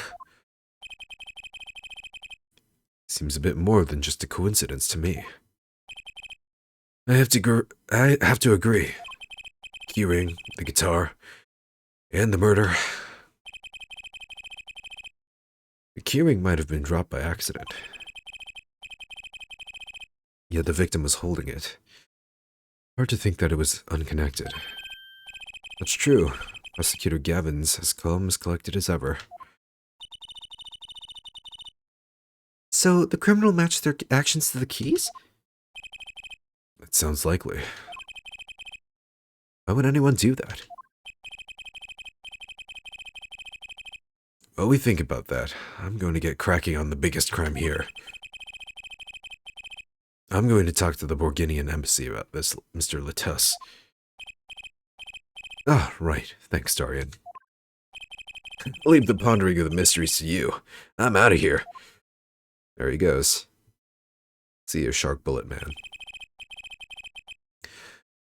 Seems a bit more than just a coincidence to me. I have to agree. Keyring, the guitar, and the murder. The keyring might have been dropped by accident. Yet the victim was holding it. Hard to think that it was unconnected. That's true. Prosecutor Gavin's as calm as collected as ever. So the criminal matched their actions to the keys? That sounds likely. Why would anyone do that? While we think about that, I'm going to get cracking on the biggest crime here. I'm going to talk to the Borginian embassy about this, Mr. Latus. Ah, right. Thanks, Darian. I'll leave the pondering of the mysteries to you. I'm out of here. There he goes. See you, Shark Bullet Man.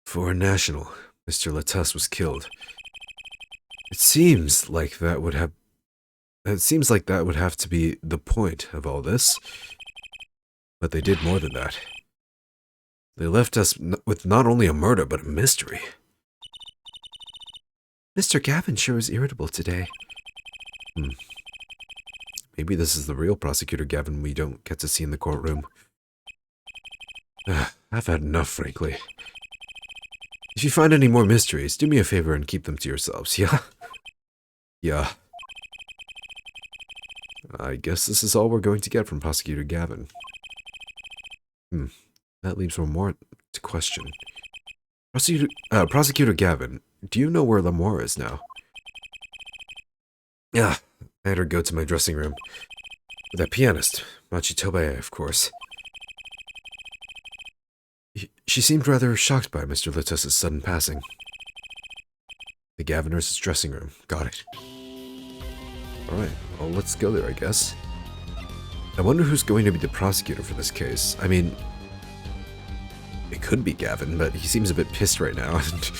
For a national, Mr. Latus was killed. It seems like that would have to be the point of all this. But they did more than that. They left us with not only a murder, but a mystery. Mr. Gavin sure is irritable today. Maybe this is the real Prosecutor Gavin we don't get to see in the courtroom. I've had enough, frankly. If you find any more mysteries, do me a favor and keep them to yourselves, yeah? Yeah. I guess this is all we're going to get from Prosecutor Gavin. That leaves one more to question. Prosecutor Gavin, do you know where Lamour is now? Yeah, I had her go to my dressing room. With that pianist, Machitobe, of course. She seemed rather shocked by Mr. Latus's sudden passing. The Gaviner's dressing room. Got it. Alright, well, let's go there, I guess. I wonder who's going to be the prosecutor for this case. I mean, it could be Gavin, but he seems a bit pissed right now, and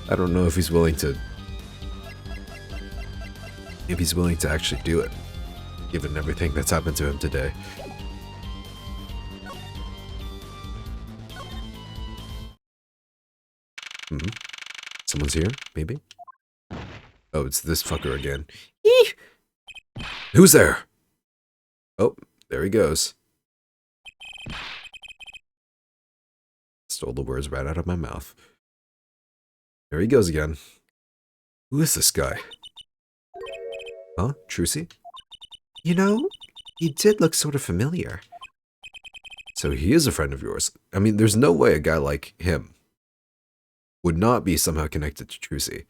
I don't know if he's willing to... actually do it, given everything that's happened to him today. Hmm. Someone's here, maybe? Oh, it's this fucker again. Eee! Who's there? Oh, there he goes. Stole the words right out of my mouth. There he goes again. Who is this guy? Huh? Trucy? You know, he did look sort of familiar. So he is a friend of yours. I mean, there's no way a guy like him would not be somehow connected to Trucy.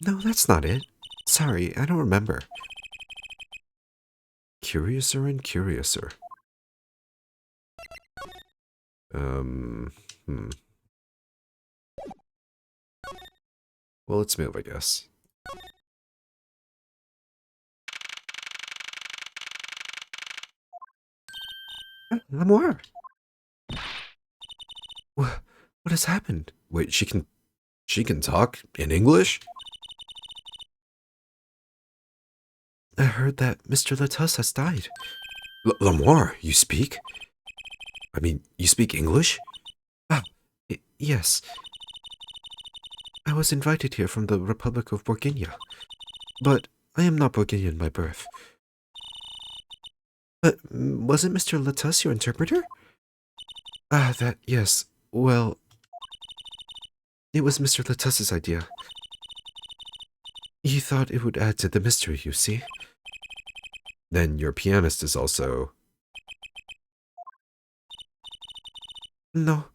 No, that's not it. Sorry, I don't remember. Curiouser and curiouser. Well, let's move, I guess. Lamore. What has happened? Wait, she can talk in English? I heard that Mr. Latus has died. Lamore, you speak? I mean, you speak English? Yes. I was invited here from the Republic of Bourguignon, but I am not Bourguignon by birth. But wasn't Mr. Latus your interpreter? Yes. Well, it was Mr. Latus's idea. He thought it would add to the mystery, you see. Then your pianist is also... No,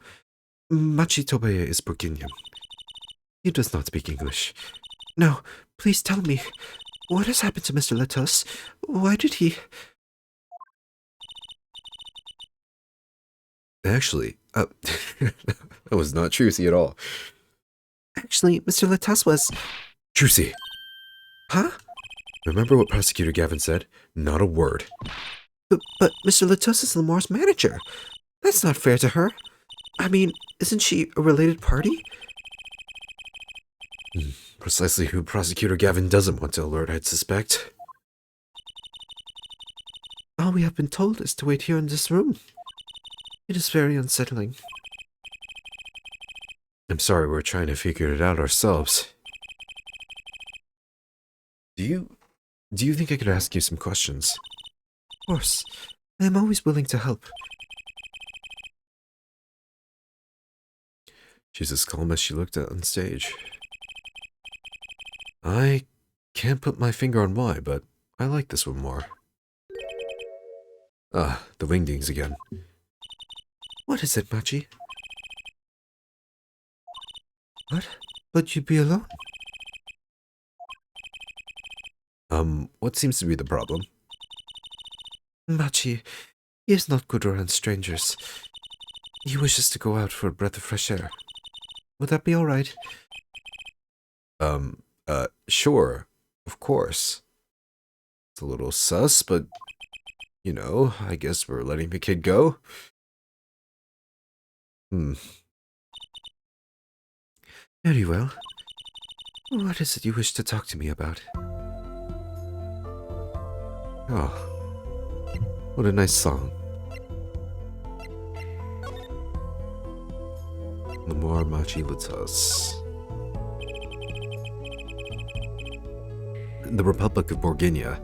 Machi Tobeye is Bourguignon. He does not speak English. Now, please tell me, what has happened to Mr. Latus? Why did he... Actually, that was not Trucy at all. Actually, Mr. Latus was... Trucy! Huh? Remember what Prosecutor Gavin said? Not a word. But Mr. Latus is Lamore's manager. That's not fair to her. I mean, isn't she a related party? Precisely who Prosecutor Gavin doesn't want to alert, I'd suspect. All we have been told is to wait here in this room. It is very unsettling. I'm sorry, we're trying to figure it out ourselves. Do you think I could ask you some questions? Of course. I am always willing to help. She's as calm as she looked at on stage. I can't put my finger on why, but I like this one more. Ah, the wingdings again. What is it, Machi? What? But you'd be alone? What seems to be the problem? Machi, he is not good around strangers. He wishes to go out for a breath of fresh air. Would that be alright? Sure, of course. It's a little sus, but, you know, I guess we're letting the kid go. Very well. What is it you wish to talk to me about? Oh, what a nice song. Lamore Machi Latus. The Republic of Bourguignon.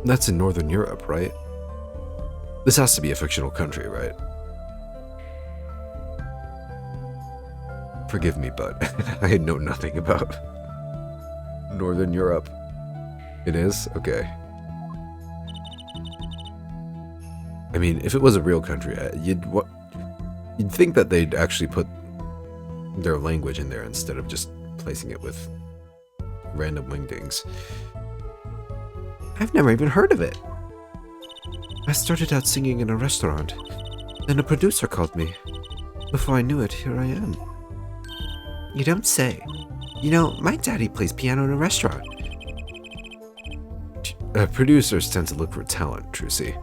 That's in Northern Europe, right? This has to be a fictional country, right? Forgive me, but I know nothing about Northern Europe. It is? Okay. I mean, if it was a real country, you'd think that they'd actually put their language in there instead of just placing it with random wingdings. I've never even heard of it. I started out singing in a restaurant. Then a producer called me. Before I knew it, here I am. You don't say. You know, my daddy plays piano in a restaurant. Producers tend to look for talent, Trucy.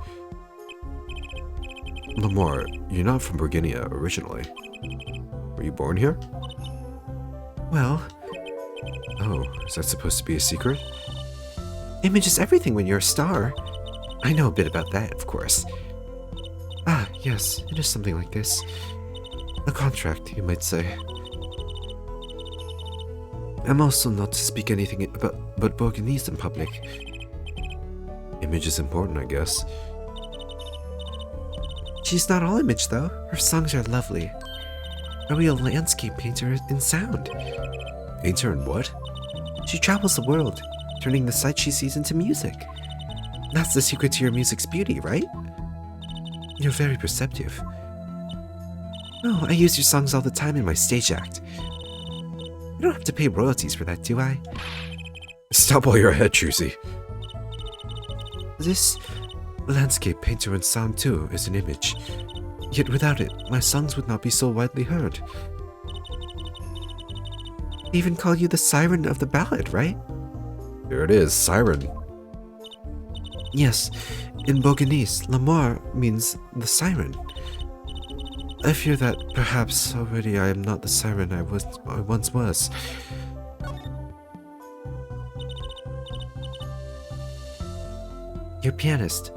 Lamore, you're not from Bourguignon originally. Were you born here? Well... Oh, is that supposed to be a secret? Image is everything when you're a star. I know a bit about that, of course. Ah, yes, it is something like this. A contract, you might say. I'm also not to speak anything but Borgonese in public. Image is important, I guess. She's not all image, though. Her songs are lovely. A real landscape painter in sound. Painter in what? She travels the world, turning the sights she sees into music. That's the secret to your music's beauty, right? You're very perceptive. Oh, I use your songs all the time in my stage act. I don't have to pay royalties for that, do I? Stop while you're ahead, Trucy. This landscape painter in sound too is an image. Yet without it, my songs would not be so widely heard. They even call you the siren of the ballad, right? There it is, siren. Yes, in Boganese, Lamar means the siren. I fear that perhaps already I am not the siren I once was. Your pianist.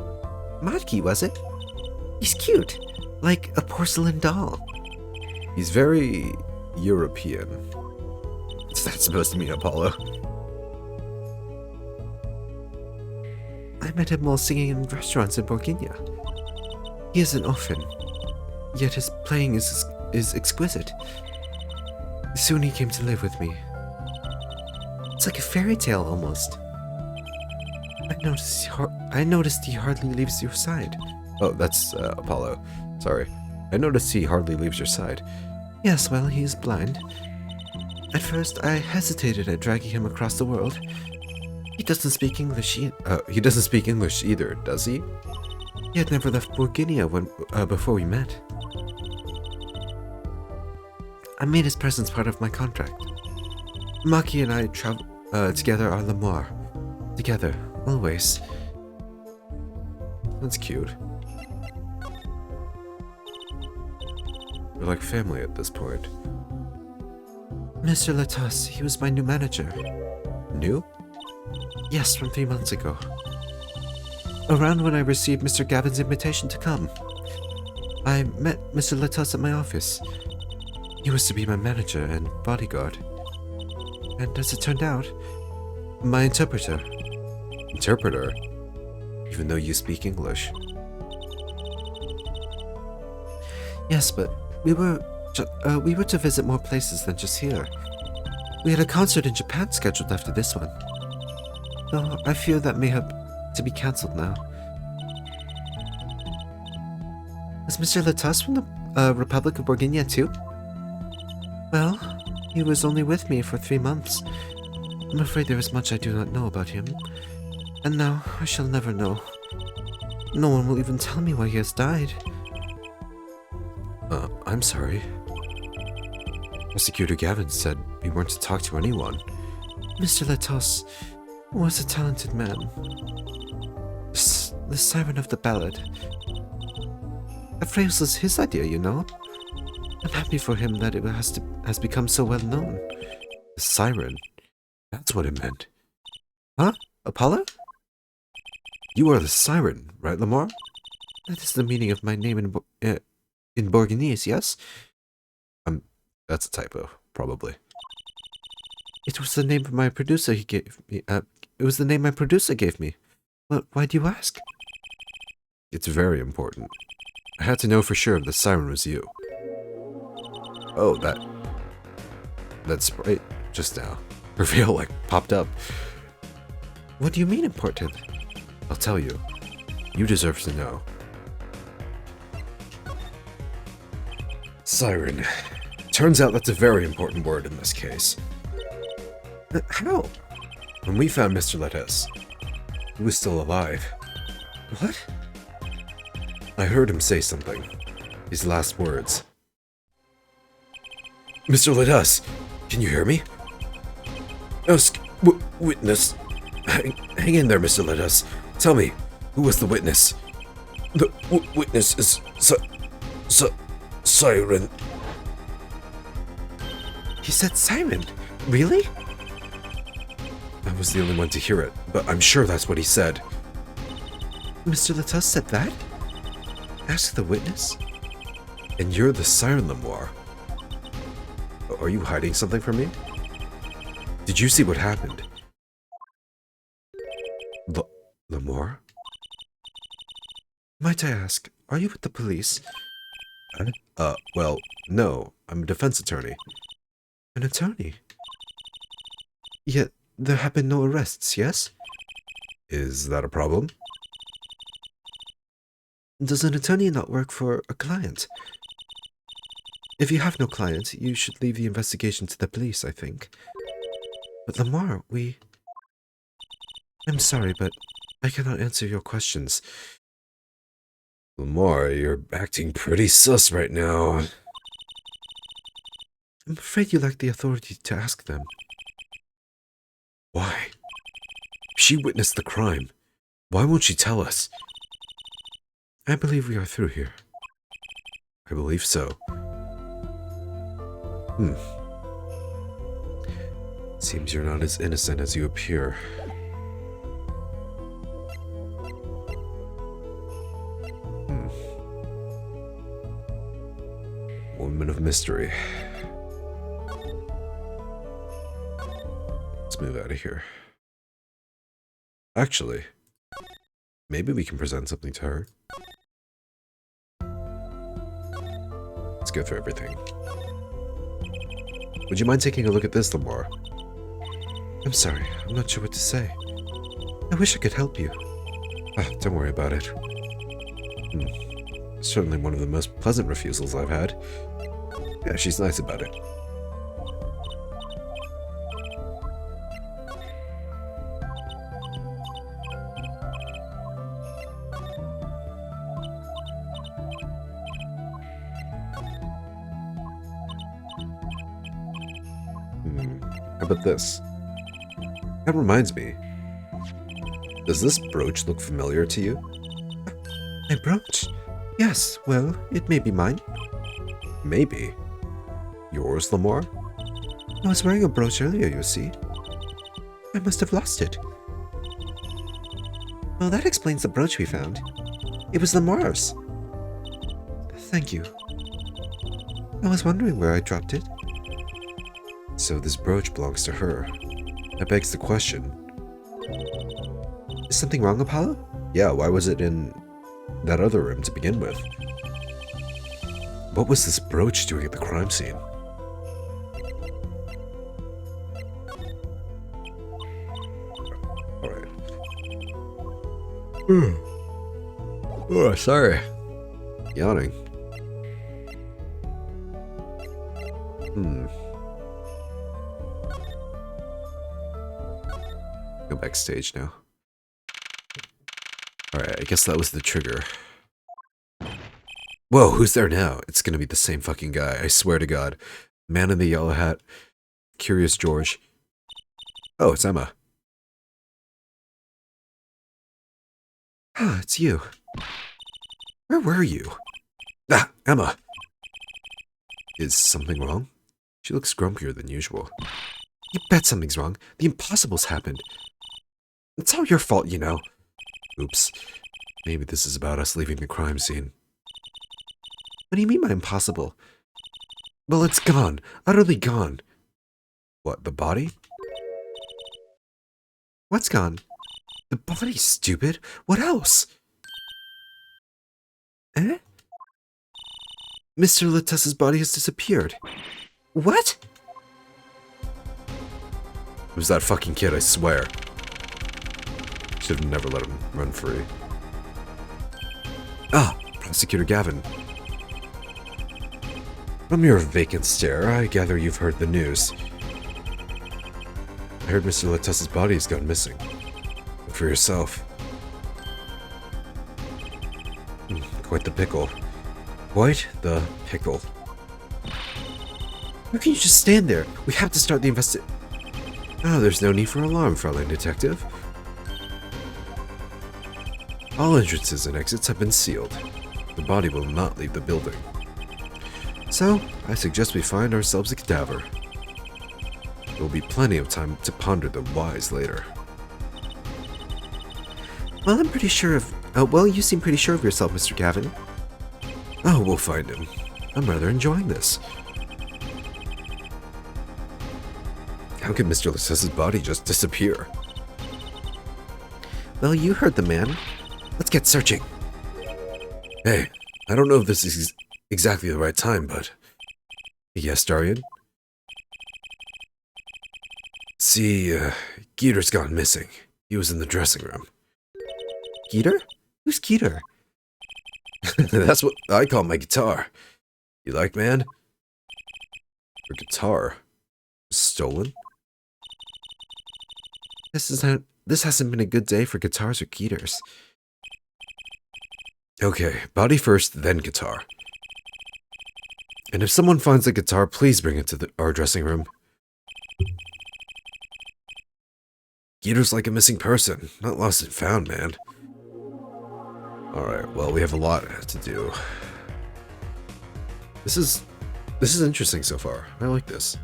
Matki, was it? He's cute, like a porcelain doll. He's very European. What's that supposed to mean, Apollo? I met him while singing in restaurants in Borginia. He is an orphan, yet his playing is exquisite. Soon he came to live with me. It's like a fairy tale almost. I noticed he hardly leaves your side. Oh, that's Apollo. Sorry. I noticed he hardly leaves your side. Yes, well, he is blind. At first, I hesitated at dragging him across the world. He doesn't speak English he doesn't speak English either, does he? He had never left Borginia before we met. I made his presence part of my contract. Maki and I travel together are Lamar. Together, always. That's cute. We're like family at this point. Mr. Latas, he was my new manager. New? Yes, from 3 months ago. Around when I received Mr. Gavin's invitation to come. I met Mr. Latas at my office. He was to be my manager and bodyguard. And as it turned out, my interpreter. Interpreter? Even though you speak English? Yes, but we were to visit more places than just here. We had a concert in Japan scheduled after this one. Though I fear that may have to be cancelled now. Is Mr. Latas from the Republic of Borginia too? Well, he was only with me for 3 months. I'm afraid there is much I do not know about him. And now I shall never know. No one will even tell me why he has died. I'm sorry. Prosecutor Gavin said we weren't to talk to anyone. Mr. Latos was a talented man. The siren of the ballad. That phrase was his idea, you know. I'm happy for him that it has become so well known. The siren? That's what it meant. Huh? Apollo? You are the siren, right, Lamar? That is the meaning of my name in Borginese, yes? That's a typo, probably. It was the name my producer gave me. It was the name my producer gave me. Well, why do you ask? It's very important. I had to know for sure if the siren was you. Oh, that's right. Just now, her veil popped up. What do you mean important? I'll tell you. You deserve to know. Siren. Turns out that's a very important word in this case. How? When we found Mr. Lettuce, he was still alive. What? I heard him say something. His last words. Mr. Lettuce, can you hear me? Ask witness. Hang in there, Mr. Lettuce. Tell me, who was the witness? The witness is Siren. He said siren? Really? I was the only one to hear it, but I'm sure that's what he said. Mr. Latus said that? Ask the witness? And you're the siren, Lamar. Are you hiding something from me? Did you see what happened? Lamore? Might I ask, are you with the police? Well, no. I'm a defense attorney. An attorney? Yet there have been no arrests, yes? Is that a problem? Does an attorney not work for a client? If you have no client, you should leave the investigation to the police, I think. But Lamar, I'm sorry, but I cannot answer your questions. Lamar, you're acting pretty sus right now. I'm afraid you lack the authority to ask them. Why? She witnessed the crime. Why won't she tell us? I believe we are through here. I believe so. Seems you're not as innocent as you appear. Woman of mystery. Let's move out of here. Actually, maybe we can present something to her. Let's go through everything. Would you mind taking a look at this, Lamar? I'm sorry, I'm not sure what to say. I wish I could help you. Don't worry about it. Certainly one of the most pleasant refusals I've had. Yeah, she's nice about it. How about this? That reminds me. Does this brooch look familiar to you? My brooch? Yes, well, it may be mine. Maybe. Yours, Lamar? I was wearing a brooch earlier, you see. I must have lost it. Well, that explains the brooch we found. It was Lamar's. Thank you. I was wondering where I dropped it. So this brooch belongs to her. That begs the question. Is something wrong, Apollo? Yeah, why was it in that other room to begin with? What was this brooch doing at the crime scene? Alright. Oh, sorry. Yawning. Go backstage now. Alright, I guess that was the trigger. Whoa, who's there now? It's gonna be the same fucking guy, I swear to God. Man in the yellow hat. Curious George. Oh, it's Emma. It's you. Where were you? Emma. Is something wrong? She looks grumpier than usual. You bet something's wrong. The impossible's happened. It's all your fault, you know. Oops. Maybe this is about us leaving the crime scene. What do you mean by impossible? Well, it's gone. Utterly gone. What, the body? What's gone? The body, stupid. What else? Eh? Mr. Latessa's body has disappeared. What? It was that fucking kid, I swear. Should have never let him run free. Prosecutor Gavin. From your vacant stare, I gather you've heard the news. I heard Mr. Latessa's body has gone missing. Look for yourself. Quite the pickle. Quite the pickle. How can you just stand there? We have to start the There's no need for alarm, Fraulein Detective. All entrances and exits have been sealed. The body will not leave the building. So, I suggest we find ourselves a cadaver. There will be plenty of time to ponder the whys later. Well, I'm pretty sure of... well, you seem pretty sure of yourself, Mr. Gavin. Oh, we'll find him. I'm rather enjoying this. How could Mr. Lissessa's body just disappear? Well, you heard the man. Let's get searching. Hey, I don't know if this is exactly the right time, but... Yes, Darian? See, Geeter's gone missing. He was in the dressing room. Geeter? Who's Geeter? That's what I call my guitar. You like, man? Your guitar was stolen? This hasn't been a good day for guitars or Geeters. Okay, body first, then guitar. And if someone finds the guitar, please bring it to our dressing room. Geeter's like a missing person, not lost and found, man. Alright, well, we have a lot to do. This is interesting so far. I like this.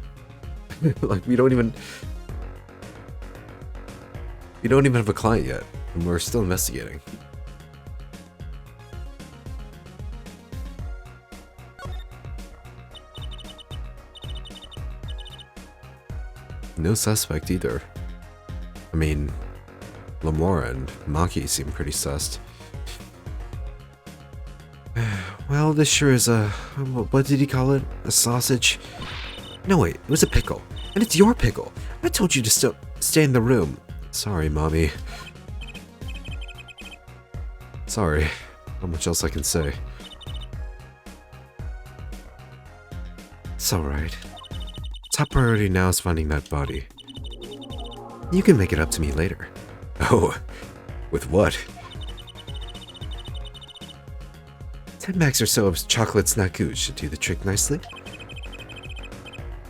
Like, we don't even have a client yet, and we're still investigating. No suspect either. I mean, Lamora and Maki seem pretty sussed. Well, this sure is a... what did he call it? A sausage? No, wait, it was a pickle. And it's your pickle. I told you to stay in the room. Sorry, Mommy. Sorry. Not much else I can say. It's alright. Top priority now is finding that body. You can make it up to me later. Oh, with what? 10 bags or so of chocolate snack goods should do the trick nicely.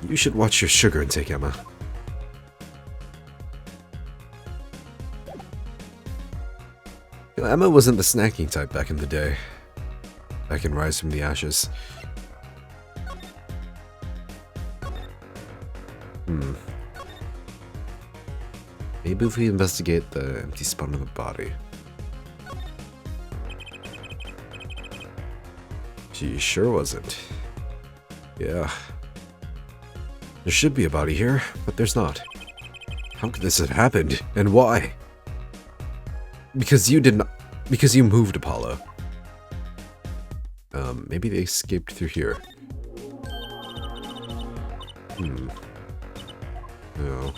You should watch your sugar intake, Emma. You know, Emma wasn't the snacking type back in the day. Back in Rise from the Ashes. Maybe if we investigate the empty spot on the body. She sure wasn't. Yeah. There should be a body here, but there's not. How could this have happened? And why? Because you did not... Because you moved, Apollo. Maybe they escaped through here. No.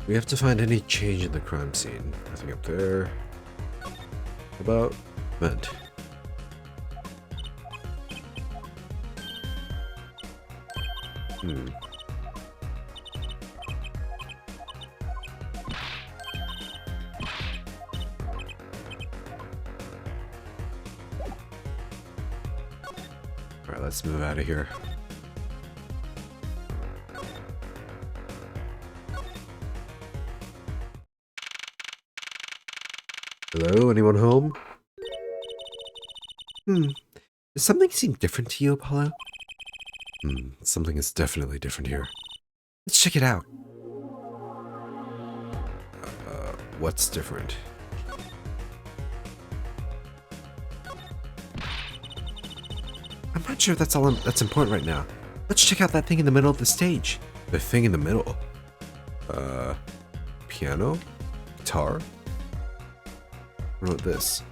We have to find any change in the crime scene. Nothing up there. How about vent? Alright, let's move out of here. Hello, anyone home? Does something seem different to you, Apollo? Something is definitely different here. Let's check it out. What's different? I'm not sure that's that's important right now. Let's check out that thing in the middle of the stage. The thing in the middle? Piano? Guitar? What about this?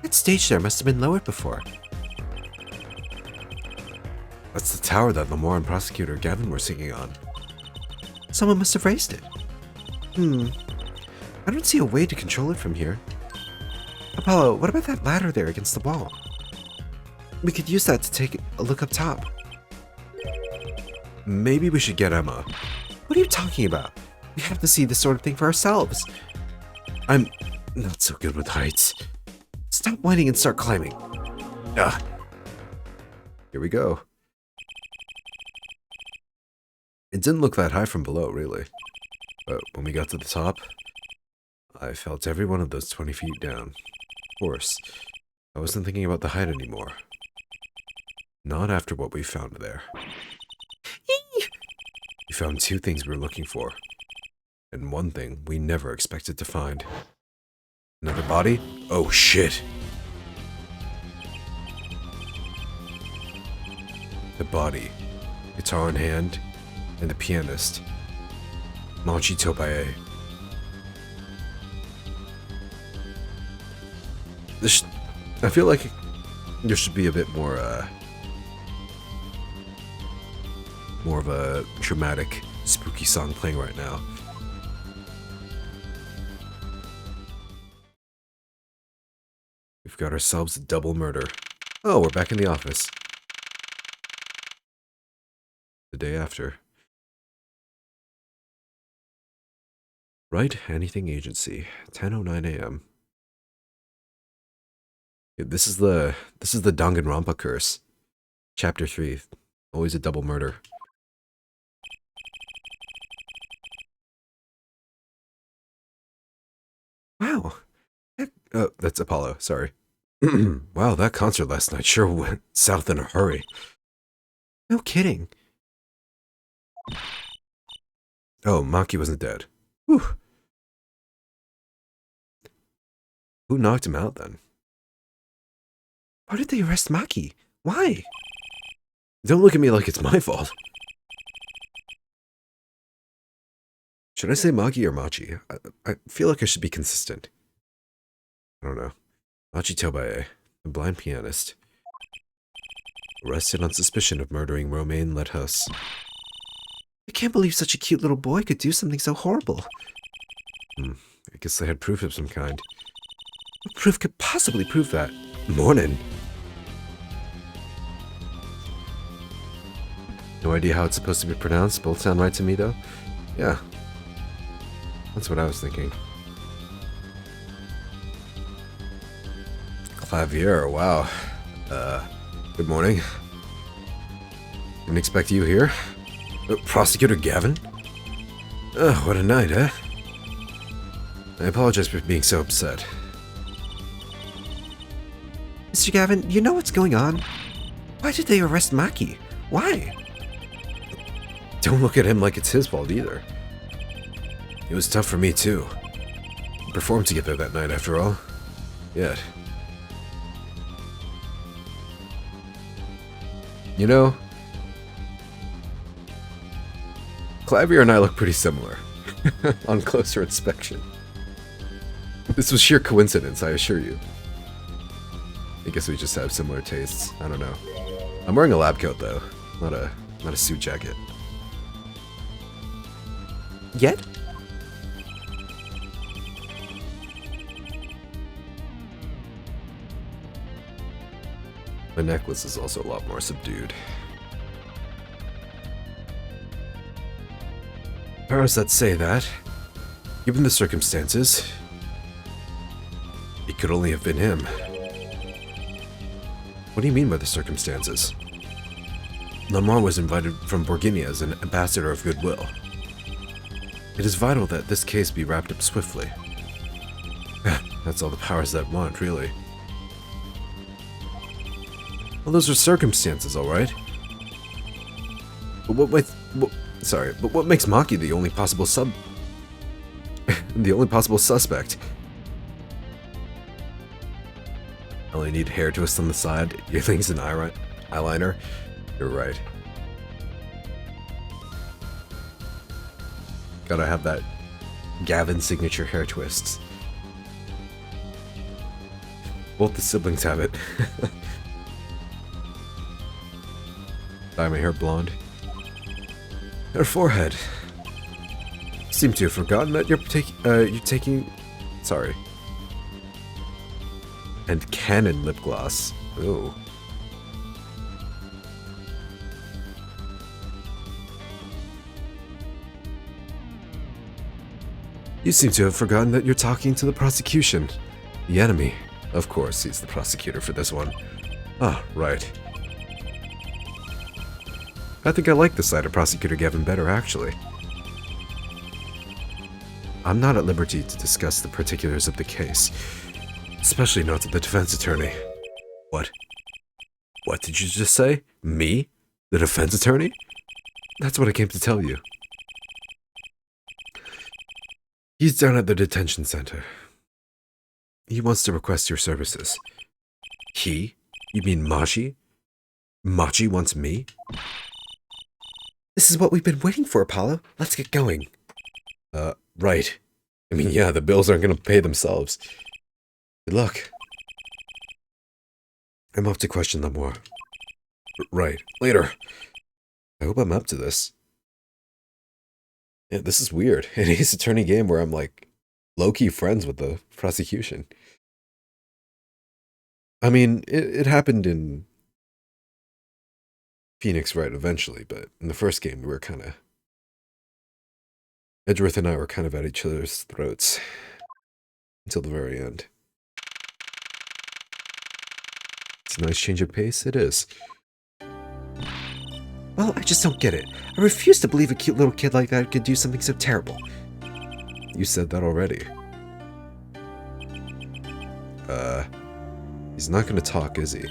That stage there must have been lowered before. That's the tower that Lamar and Prosecutor Gavin were singing on. Someone must have raised it. I don't see a way to control it from here. Apollo, what about that ladder there against the wall? We could use that to take a look up top. Maybe we should get Emma. What are you talking about? We have to see this sort of thing for ourselves. I'm not so good with heights. Stop whining and start climbing. Ugh. Here we go. It didn't look that high from below, really. But when we got to the top, I felt every one of those 20 feet down. Of course, I wasn't thinking about the height anymore. Not after what we found there. We found two things we were looking for. And one thing we never expected to find. Another body? Oh shit. body, guitar in hand, and the pianist, Machi Tobae. I feel like there should be a bit more of a dramatic, spooky song playing right now. We've got ourselves a double murder. Oh, we're back in the office. The day after. Right, anything agency, 10:09 a.m. This is the Danganronpa curse. Chapter 3. Always a double murder. Wow. Oh, that's Apollo, sorry. Wow, that concert last night sure went south in a hurry. No kidding. Oh, Maki wasn't dead. Whew. Who knocked him out then? Why did they arrest Maki? Why? Don't look at me like it's my fault. Should I say Maki or Machi? I feel like I should be consistent. I don't know. Machi Tobae, the blind pianist. Arrested on suspicion of murdering Romaine Lethus. I can't believe such a cute little boy could do something so horrible. I guess they had proof of some kind. What proof could possibly prove that? Morning. No idea how it's supposed to be pronounced. Both sound right to me, though. Yeah. That's what I was thinking. Clavier, wow. Good morning. Didn't expect you here. Prosecutor Gavin? Oh, what a night, eh? I apologize for being so upset. Mr. Gavin, you know what's going on? Why did they arrest Maki? Why? Don't look at him like it's his fault either. It was tough for me too. We performed together that night after all. Yet. You know, Clavier and I look pretty similar on closer inspection. This was sheer coincidence, I assure you. I guess we just have similar tastes. I don't know. I'm wearing a lab coat though, not a suit jacket. Yet? The necklace is also a lot more subdued. Powers that say that, given the circumstances, it could only have been him. What do you mean by the circumstances? Lamar was invited from Borginia as an ambassador of goodwill. It is vital that this case be wrapped up swiftly. That's all the powers that want, really. Well, those are circumstances, all right. But what makes Maki the only possible the only possible suspect? I only need hair twist on the side, earrings and eyeliner. You're right. Gotta have that Gavin signature hair twists. Both the siblings have it. Dye my hair blonde. Her forehead. Seem to have forgotten that you're taking. Sorry. And Canon lip gloss. Ooh. You seem to have forgotten that you're talking to the prosecution. The enemy. Of course, he's the prosecutor for this one. Ah, right. I think I like the side of Prosecutor Gavin better, actually. I'm not at liberty to discuss the particulars of the case, especially not to the defense attorney. What? What did you just say? Me? The defense attorney? That's what I came to tell you. He's down at the detention center. He wants to request your services. He? You mean Machi? Machi wants me? This is what we've been waiting for, Apollo. Let's get going. Right. I mean, yeah, the bills aren't gonna pay themselves. Good luck. I'm off to question them more. Right. Later. I hope I'm up to this. Yeah, this is weird. An Ace Attorney game where I'm like low-key friends with the prosecution. I mean, it happened in Phoenix Wright eventually, but in the first game we were kind of... Edgeworth and I were kind of at each other's throats until the very end. It's a nice change of pace, it is. Well, I just don't get it. I refuse to believe a cute little kid like that could do something so terrible. You said that already. He's not gonna talk, is he?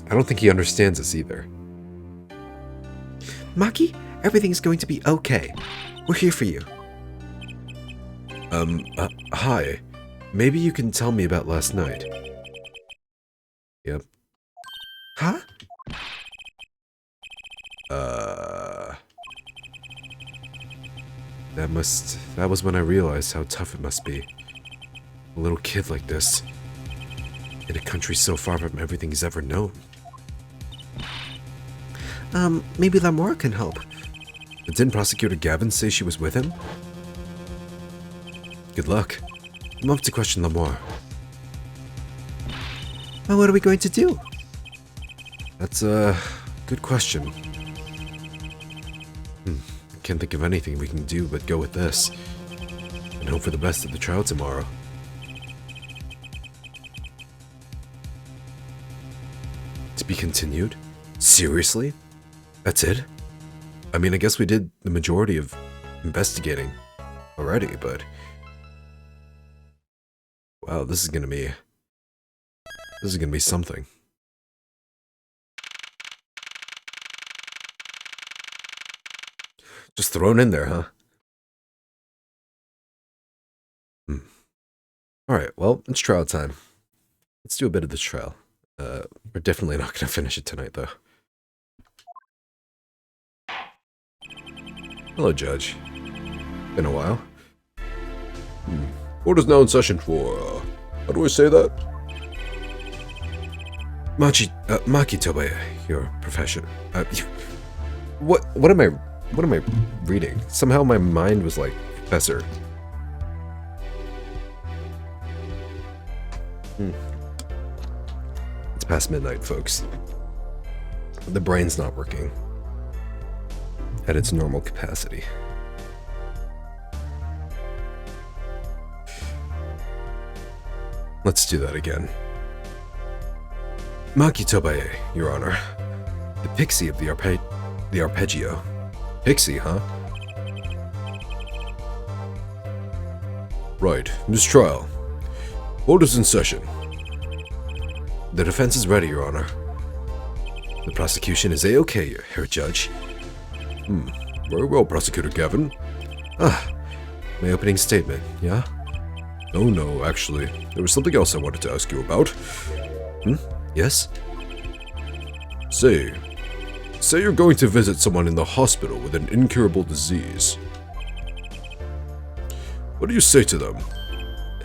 I don't think he understands us either. Maki, everything's going to be okay. We're here for you. Hi. Maybe you can tell me about last night. Yep. Huh? That was when I realized how tough it must be. A little kid like this. In a country so far from everything he's ever known. Maybe Lamora can help. But didn't Prosecutor Gavin say she was with him? Good luck. I'm up to question Lamora. Well, what are we going to do? That's a good question. I can't think of anything we can do but go with this. And hope for the best at the trial tomorrow. To be continued? Seriously? That's it? I mean, I guess we did the majority of investigating already, but... Wow, this is gonna be something. Just thrown in there, huh? Alright, well, it's trial time. Let's do a bit of this trial. We're definitely not gonna finish it tonight, though. Hello, Judge. Been a while. Court is now in session for, how do I say that? Maki Tobae, your profession. What am I reading? Somehow my mind was like, Professor. It's past midnight, folks. The brain's not working at its normal capacity. Let's do that again. Maki Tobae, Your Honor. The pixie of the arpeggio. Pixie, huh? Right, mistrial. Court is in session. The defense is ready, Your Honor. The prosecution is A-OK, Herr Judge. Very well, Prosecutor Gavin. My opening statement, yeah? Oh no, actually, there was something else I wanted to ask you about. Yes? Say you're going to visit someone in the hospital with an incurable disease. What do you say to them?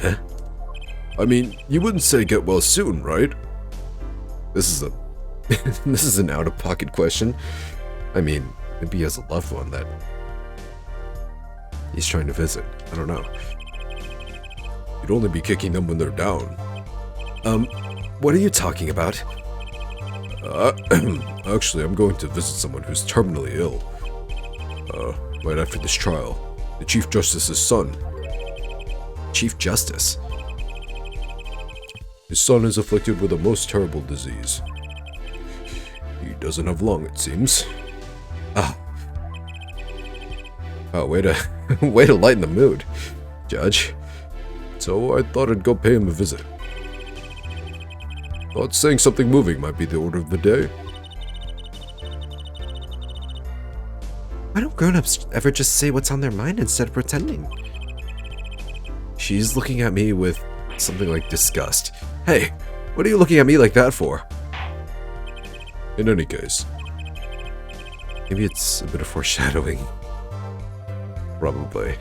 Huh? I mean, you wouldn't say get well soon, right? This is an out-of-pocket question. I mean, maybe he has a loved one that he's trying to visit. I don't know. You'd only be kicking them when they're down. What are you talking about? Actually, I'm going to visit someone who's terminally ill. Right after this trial. The Chief Justice's son. Chief Justice? His son is afflicted with a most terrible disease. He doesn't have long, it seems. Oh, way to lighten the mood, Judge. So I thought I'd go pay him a visit. Thought saying something moving might be the order of the day. Why don't grown-ups ever just say what's on their mind instead of pretending? She's looking at me with something like disgust. Hey, what are you looking at me like that for? In any case, maybe it's a bit of foreshadowing. Probably.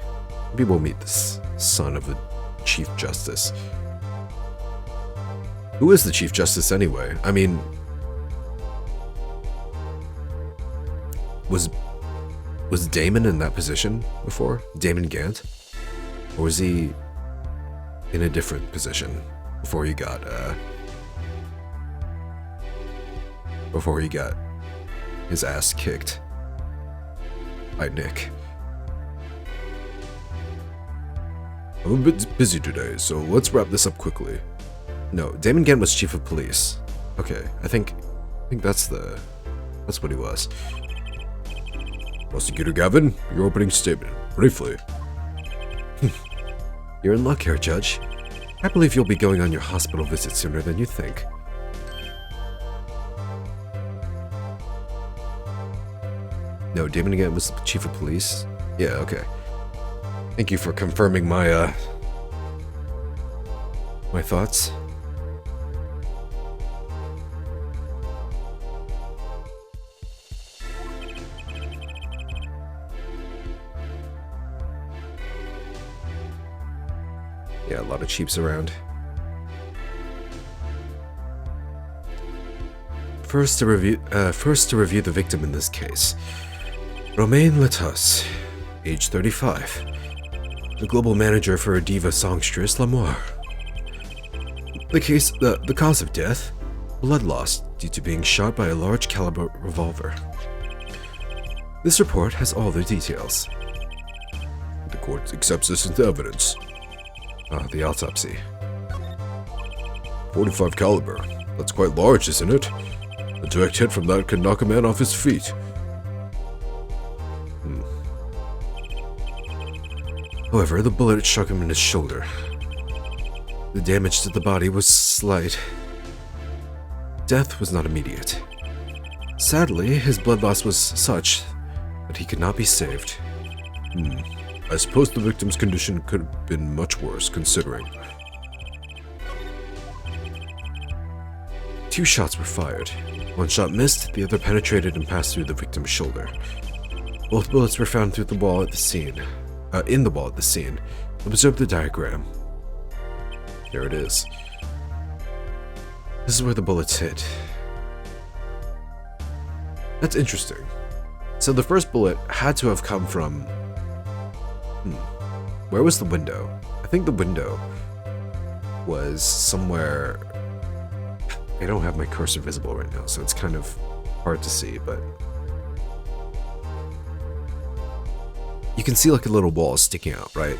Maybe we'll meet this son of the Chief Justice. Who is the Chief Justice anyway? I mean, was Damon in that position before? Damon Gant? Or was he in a different position before he got his ass kicked by Nick? I'm a bit busy today, so let's wrap this up quickly. No, Damon Gant was chief of police. Okay, I think that's what he was. Prosecutor Gavin, your opening statement, briefly. You're in luck here, Judge. I believe you'll be going on your hospital visit sooner than you think. No, Damon Gant was the chief of police? Yeah, okay. Thank you for confirming my thoughts. Yeah, a lot of cheaps around. First to review the victim in this case. Romain Latus, age 35. The global manager for a diva songstress, L'amour. The cause of death? Blood loss due to being shot by a large caliber revolver. This report has all the details. The court accepts this into evidence. The autopsy. 45 caliber. That's quite large, isn't it? A direct hit from that could knock a man off his feet. However, the bullet struck him in his shoulder. The damage to the body was slight. Death was not immediate. Sadly, his blood loss was such that he could not be saved. I suppose the victim's condition could have been much worse, considering. 2 shots were fired. One shot missed, the other penetrated and passed through the victim's shoulder. Both bullets were found through the wall at the scene. In the wall at the scene. Observe the diagram. There it is. This is where the bullets hit. That's interesting. So the first bullet had to have come from... Where was the window? I think the window was somewhere... I don't have my cursor visible right now, so it's kind of hard to see, but... You can see like a little wall sticking out, right?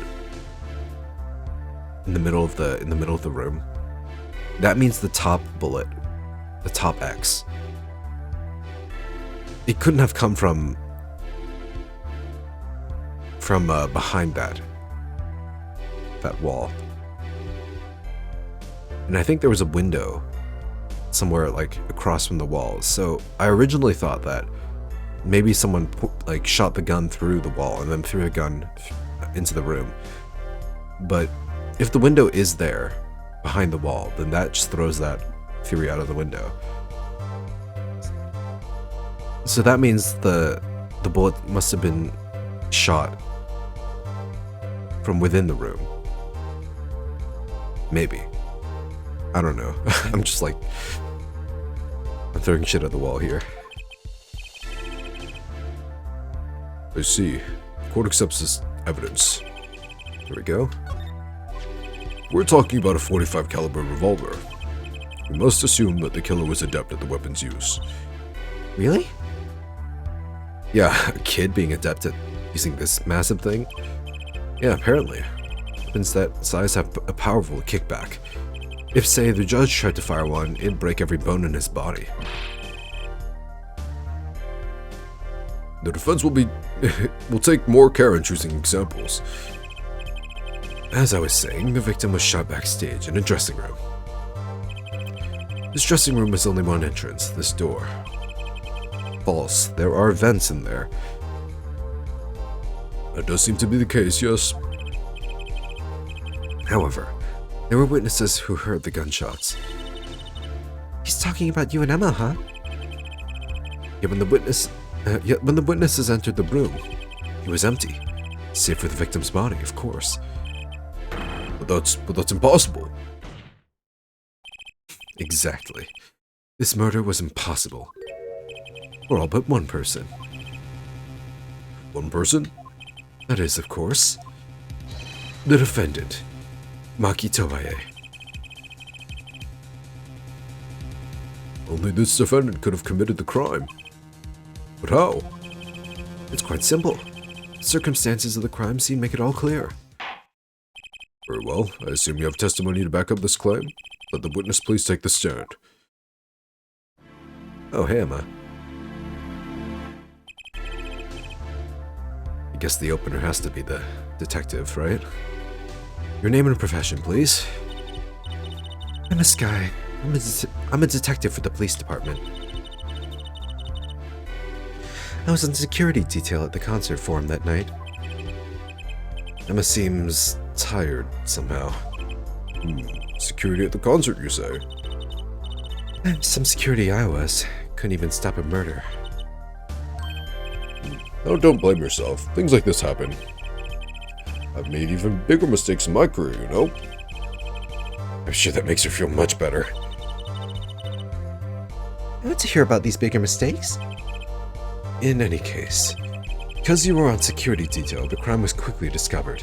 In the middle of the room. That means the top bullet. The top X. It couldn't have come from behind that wall. And I think there was a window somewhere like across from the wall. So I originally thought that maybe someone like shot the gun through the wall and then threw a gun into the room. But if the window is there behind the wall, then that just throws that theory out of the window. So that means the bullet must have been shot from within the room. Maybe. I don't know. I'm just like... I'm throwing shit at the wall here. I see. Court accepts this evidence. Here we go. We're talking about a 45 caliber revolver. We must assume that the killer was adept at the weapon's use. Really? Yeah, a kid being adept at using this massive thing? Yeah, apparently. Weapons that size have a powerful kickback. If, say, the judge tried to fire one, it'd break every bone in his body. The defense will take more care in choosing examples. As I was saying, the victim was shot backstage in a dressing room. This dressing room has only one entrance, this door. False, there are vents in there. That does seem to be the case, yes. However, there were witnesses who heard the gunshots. He's talking about you and Emma, huh? Yet when the witnesses entered the room, it was empty, save for the victim's body, of course. But that's impossible. Exactly. This murder was impossible. For all but one person. One person? That is, of course, the defendant, Maki Tobaye. Only this defendant could have committed the crime. But how? It's quite simple. The circumstances of the crime scene make it all clear. Very well. I assume you have testimony to back up this claim? Let the witness please take the stand. Oh, hey, Emma. I guess the opener has to be the detective, right? Your name and profession, please. I'm a Sky. I'm a detective for the police department. I was on security detail at the concert forum that night. Emma seems tired somehow. Security at the concert, you say? Some security I was. Couldn't even stop a murder. Oh, don't blame yourself. Things like this happen. I've made even bigger mistakes in my career, you know? I'm sure that makes her feel much better. I want to hear about these bigger mistakes. In any case, because you were on security detail, the crime was quickly discovered,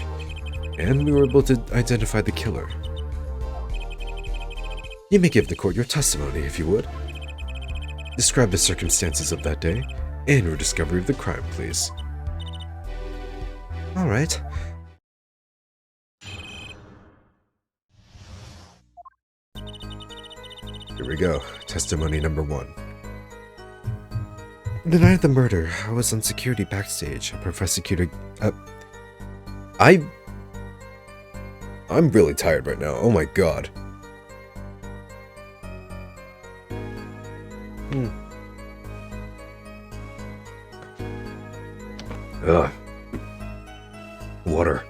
and we were able to identify the killer. You may give the court your testimony, if you would. Describe the circumstances of that day and your discovery of the crime, please. All right. Here we go. Testimony number 1. The night of the murder, I was on security backstage. Prosecutor... I'm really tired right now. Oh my god. Ugh. Water.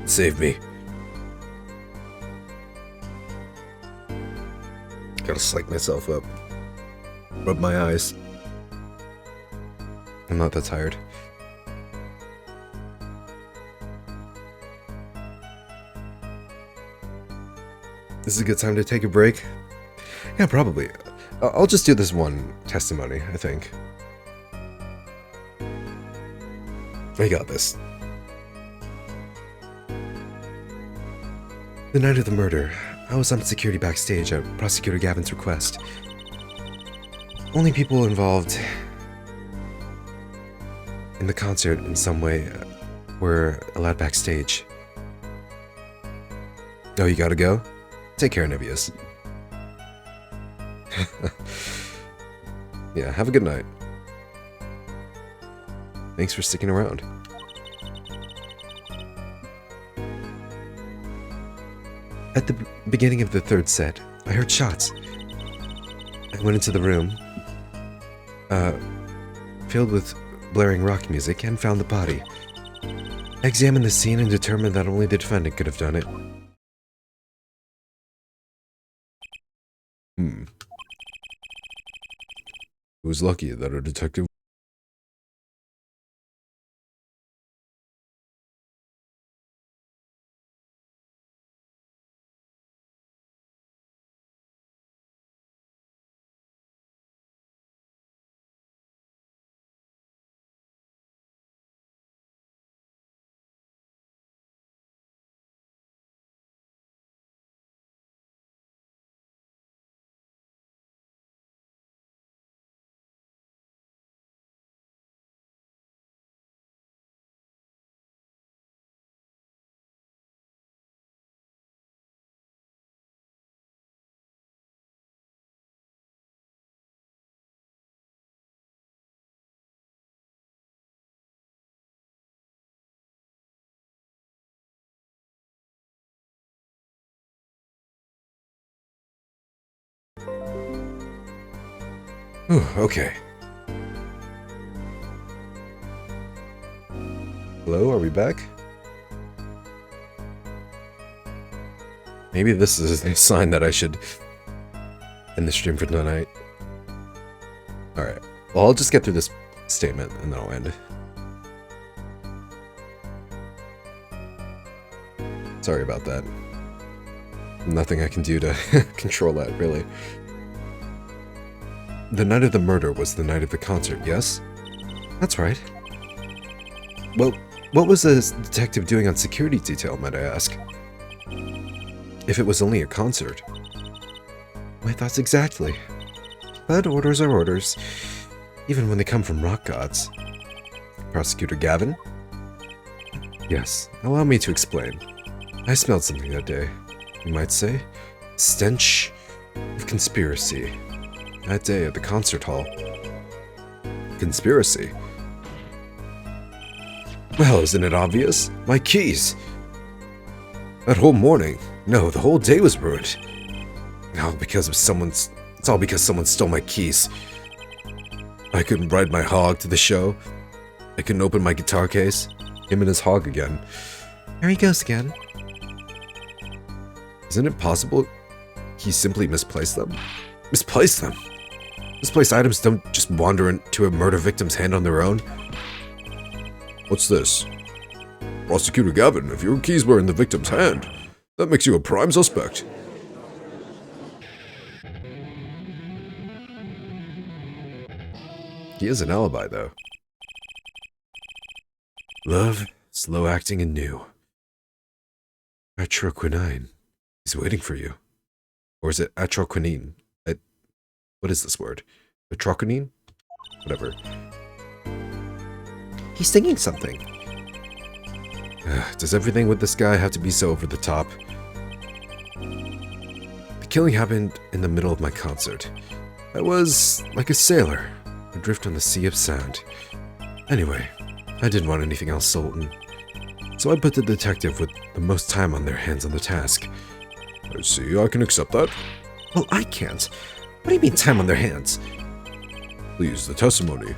Save me. Gotta psych myself up. Rub my eyes. I'm not that tired. This is a good time to take a break? Yeah, probably. I'll just do this one testimony, I think. I got this. The night of the murder, I was on security backstage at Prosecutor Gavin's request. Only people involved in the concert in some way were allowed backstage. Oh, you gotta go? Take care, Nibius. Yeah, have a good night. Thanks for sticking around. At the beginning of the third set, I heard shots. I went into the room, filled with blaring rock music, and found the body. I examined the scene and determined that only the defendant could have done it. It was lucky that our detective... Okay. Hello, are we back? Maybe this is a sign that I should end the stream for tonight. Alright. Well, I'll just get through this statement and then I'll end. Sorry about that. Nothing I can do to control that, really. The night of the murder was the night of the concert, yes? That's right. Well, what was the detective doing on security detail, might I ask? If it was only a concert. My thoughts exactly. But orders are orders, even when they come from rock gods. Prosecutor Gavin? Yes, allow me to explain. I smelled something that day. You might say, stench of conspiracy. That day at the concert hall. Conspiracy? Well, isn't it obvious? My keys! That whole morning, no, the whole day was ruined. It's all because someone stole my keys. I couldn't ride my hog to the show. I couldn't open my guitar case. Him and his hog again. Here he goes again. Isn't it possible he simply misplaced them? Misplaced them? Misplaced items don't just wander into a murder victim's hand on their own. What's this? Prosecutor Gavin, if your keys were in the victim's hand, that makes you a prime suspect. He has an alibi, though. Love, slow acting and new. Atroquinine. He's waiting for you. Or is it atroquinine? What is this word? Atroquinine? Whatever. He's singing something. Does everything with this guy have to be so over the top? The killing happened in the middle of my concert. I was like a sailor, adrift on the sea of sound. Anyway, I didn't want anything else Sultan. So I put the detective with the most time on their hands on the task. I see, I can accept that. Well, I can't. What do you mean time on their hands? Please, the testimony.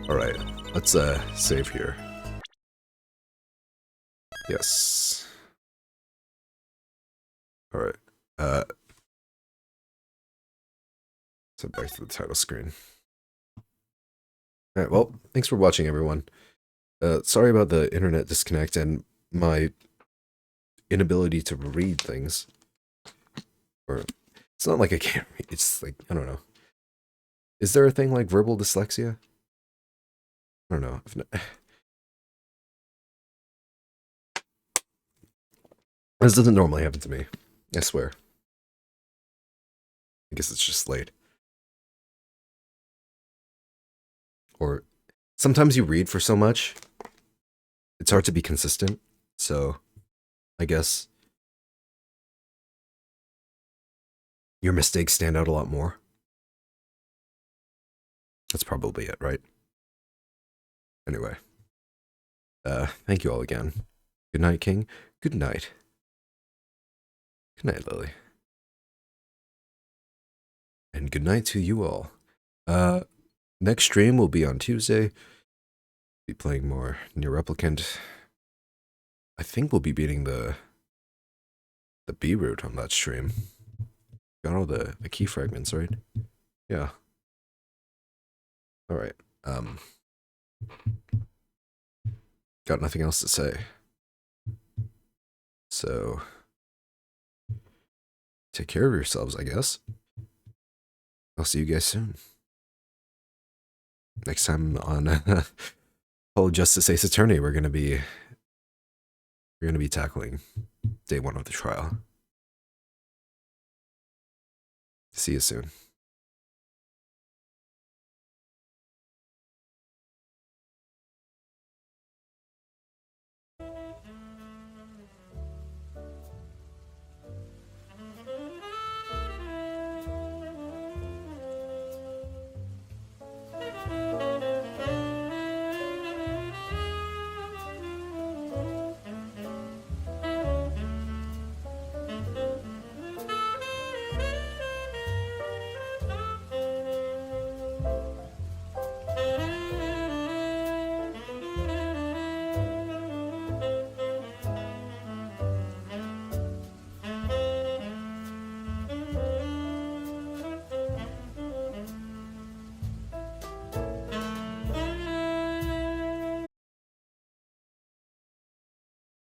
Alright, let's save here. Yes. Alright. So back to the title screen. Alright, well, thanks for watching, everyone. Sorry about the internet disconnect and my inability to read things. Or, it's not like I can't read, it's like, I don't know. Is there a thing like verbal dyslexia? I don't know. This doesn't normally happen to me. I swear. I guess it's just late. Or sometimes you read for so much, it's hard to be consistent. So I guess your mistakes stand out a lot more. That's probably it, right? Anyway. Thank you all again. Good night, King. Good night. Good night, Lily. And good night to you all. Next stream will be on Tuesday. Be playing more Near Replicant. I think we'll be beating the B route on that stream. Got all the key fragments, right? Yeah. Alright. Got nothing else to say. So take care of yourselves, I guess. I'll see you guys soon. Next time on Whole Justice Ace Attorney, we're gonna be tackling day 1 of the trial. See you soon.